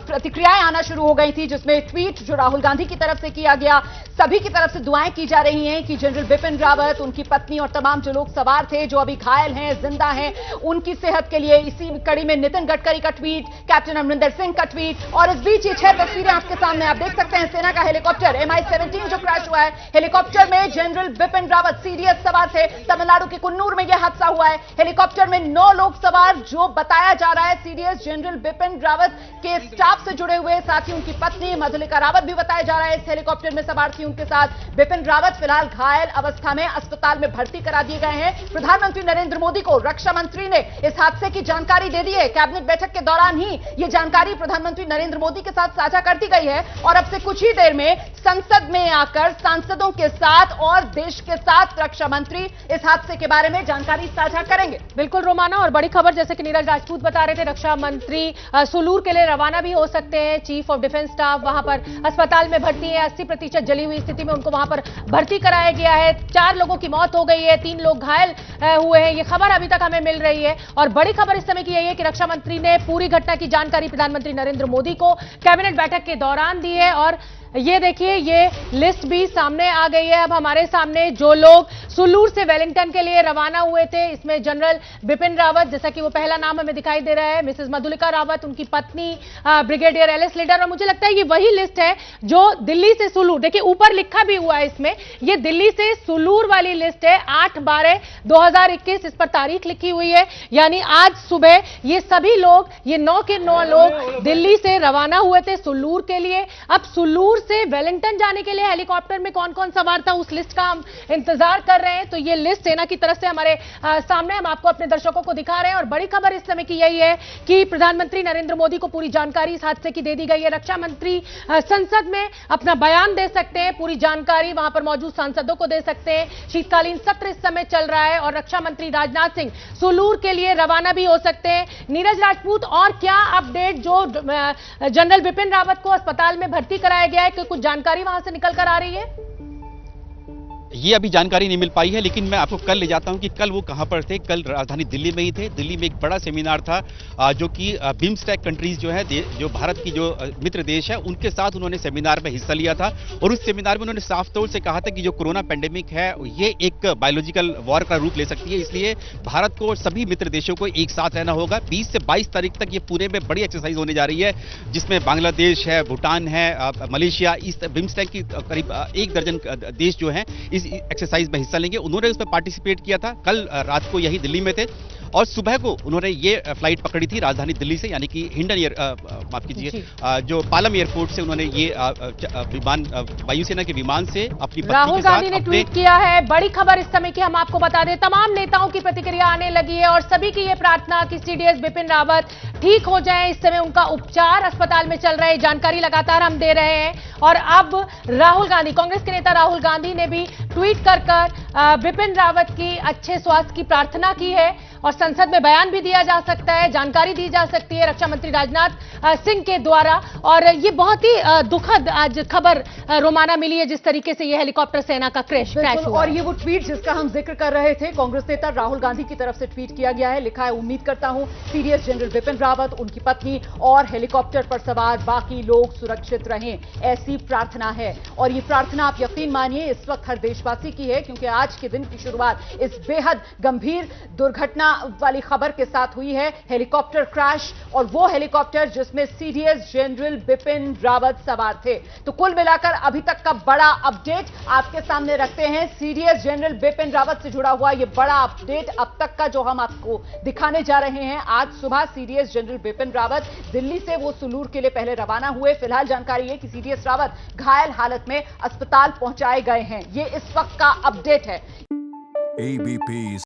प्रतिक्रियाएं आना शुरू हो गई थी, जिसमें ट्वीट जो राहुल गांधी की तरफ से किया गया, सभी की तरफ से दुआएं की जा रही हैं कि जनरल बिपिन रावत, उनकी पत्नी और तमाम जो लोग सवार थे, जो अभी घायल हैं, जिंदा हैं, उनकी सेहत के लिए। इसी कड़ी में नितिन गडकरी का ट्वीट, कैप्टन अमरिंदर सिंह का ट्वीट, और इस बीच ये 6 तस्वीरें आपके सामने आप देख सकते हैं। सेना का हेलीकॉप्टर MI-17 जो क्रैश हुआ है, हेलीकॉप्टर में जनरल बिपिन रावत सीडीएस सवार थे। तमिलनाडु के कुन्नूर में यह हादसा हुआ है। हेलीकॉप्टर में 9 लोग सवार, जो बताया जा रहा है सीडीएस जनरल बिपिन रावत के स्टाफ से जुड़े हुए, साथ ही उनकी पत्नी मधुलिका रावत भी बताया जा रहा है इस हेलीकॉप्टर में सवार थी उनके साथ। बिपिन रावत फिलहाल घायल अवस्था में अस्पताल में भर्ती करा दिए गए हैं। प्रधानमंत्री नरेंद्र मोदी को रक्षा मंत्री ने इस हादसे की जानकारी दे दी है। कैबिनेट बैठक के दौरान ही यह जानकारी प्रधानमंत्री नरेंद्र मोदी के साथ साझा कर दी गई है, और अब से कुछ ही देर में संसद में आकर सांसदों के साथ और देश के साथ रक्षा मंत्री इस हादसे के बारे में जानकारी साझा करेंगे। बिल्कुल रोमाना, और बड़ी खबर जैसे कि नीरज राजपूत बता रहे थे, रक्षा मंत्री सुलूर के लिए रवाना भी हो सकते हैं। चीफ ऑफ डिफेंस स्टाफ वहां पर अस्पताल में भर्ती है, 80% जली हुई स्थिति में उनको वहां पर भर्ती कराया गया है। 4 लोगों की मौत हो गई है, 3 लोग घायल हुए हैं, ये खबर अभी तक हमें मिल रही है। और बड़ी खबर इस समय की यही है कि रक्षा मंत्री ने पूरी घटना की जानकारी प्रधानमंत्री नरेंद्र मोदी को कैबिनेट बैठक के दौरान दी है। और ये देखिए, ये लिस्ट भी सामने आ गई है अब हमारे सामने, जो लोग सुलूर से वेलिंगटन के लिए रवाना हुए थे। इसमें जनरल बिपिन रावत, जैसा कि वो पहला नाम हमें दिखाई दे रहा है, मिसेस मधुलिका रावत, उनकी पत्नी ब्रिगेडियर LS लीडर, और मुझे लगता है ये वही लिस्ट है जो दिल्ली से सुलूर, देखिए ऊपर लिखा भी हुआ है इसमें, ये दिल्ली से सुलूर वाली लिस्ट है। 8/12/2021 इस पर तारीख लिखी हुई है, यानी आज सुबह ये सभी लोग, ये 9 के 9 लोग दिल्ली से रवाना हुए थे सुलूर के लिए। अब सुलूर से वेलिंगटन जाने के लिए हेलीकॉप्टर में कौन कौन सवार था, उस लिस्ट का हम इंतजार कर रहे हैं। तो ये लिस्ट सेना की तरफ से हमारे सामने हम आपको, अपने दर्शकों को दिखा रहे हैं। और बड़ी खबर इस समय की यही है कि प्रधानमंत्री नरेंद्र मोदी को पूरी जानकारी इस हादसे की दे दी गई है। रक्षा मंत्री संसद में अपना बयान दे सकते हैं, पूरी जानकारी वहां पर मौजूद सांसदों को दे सकते हैं। शीतकालीन सत्र इस समय चल रहा है और रक्षा मंत्री राजनाथ सिंह सुलूर के लिए रवाना भी हो सकते हैं। नीरज राजपूत, और क्या अपडेट, जो जनरल बिपिन रावत को अस्पताल में भर्ती कराया गया है, कि कुछ जानकारी वहां से निकल कर आ रही है? ये अभी जानकारी नहीं मिल पाई है, लेकिन मैं आपको कल ले जाता हूं कि कल वो कहां पर थे। कल राजधानी दिल्ली में ही थे। दिल्ली में एक बड़ा सेमिनार था, जो कि बिम्स्टेक कंट्रीज जो है, जो भारत की जो मित्र देश है, उनके साथ उन्होंने सेमिनार में हिस्सा लिया था। और उस सेमिनार में उन्होंने साफ तौर से कहा था कि जो कोरोना पेंडेमिक है ये एक बायोलॉजिकल वॉर का रूप ले सकती है, इसलिए भारत को और सभी मित्र देशों को एक साथ रहना होगा। 20 से 22 तारीख तक ये पुणे में बड़ी एक्सरसाइज होने जा रही है, जिसमें बांग्लादेश है, भूटान है, मलेशिया, इस बिम्स्टेक की करीब 1 दर्जन देश जो है इस एक्सरसाइज में हिस्सा लेंगे। उन्होंने उसमें पार्टिसिपेट किया था। कल रात को यही दिल्ली में थे, और सुबह को उन्होंने ये फ्लाइट पकड़ी थी राजधानी दिल्ली से, यानी कि हिंडन माफ कीजिए, जो पालम एयरपोर्ट से उन्होंने ये विमान, वायुसेना के विमान से अपनी राहुल गांधी ने ट्वीट किया है। बड़ी खबर इस समय की हम आपको बता दें, तमाम नेताओं की प्रतिक्रिया आने लगी है और सभी की ये प्रार्थना कि सीडीएस बिपिन रावत ठीक हो जाए। इस समय उनका उपचार अस्पताल में चल रहा है, जानकारी लगातार हम दे रहे हैं। और अब राहुल गांधी, कांग्रेस के नेता राहुल गांधी ने भी ट्वीट कर बिपिन रावत की अच्छे स्वास्थ्य की प्रार्थना की है, और संसद में बयान भी दिया जा सकता है, जानकारी दी जा सकती है रक्षा मंत्री राजनाथ सिंह के द्वारा। और ये बहुत ही दुखद आज खबर रोमाना मिली है, जिस तरीके से ये हेलीकॉप्टर सेना का क्रैश हुआ। और ये वो ट्वीट जिसका हम जिक्र कर रहे थे, कांग्रेस नेता राहुल गांधी की तरफ से ट्वीट किया गया है। लिखा है, उम्मीद करता हूं सीडीएस जनरल बिपिन रावत, उनकी पत्नी और हेलीकॉप्टर पर सवार बाकी लोग सुरक्षित रहें, ऐसी प्रार्थना है। और ये प्रार्थना आप यकीन मानिए इस वक्त हर देशवासी की है, क्योंकि आज के दिन की शुरुआत इस बेहद गंभीर दुर्घटना वाली खबर के साथ हुई है। हेलीकॉप्टर क्रैश, और वो हेलीकॉप्टर जिसमें सीडीएस जनरल बिपिन रावत सवार थे। तो कुल मिलाकर अभी तक का बड़ा अपडेट आपके सामने रखते हैं। सीडीएस जनरल बिपिन रावत से जुड़ा हुआ ये बड़ा अपडेट अब तक का जो हम आपको दिखाने जा रहे हैं। आज सुबह सीडीएस जनरल बिपिन रावत दिल्ली से वो सुलूर के लिए पहले रवाना हुए। फिलहाल जानकारी है कि सीडीएस रावत घायल हालत में अस्पताल पहुंचाए गए हैं। ये इस वक्त का अपडेट है। ABP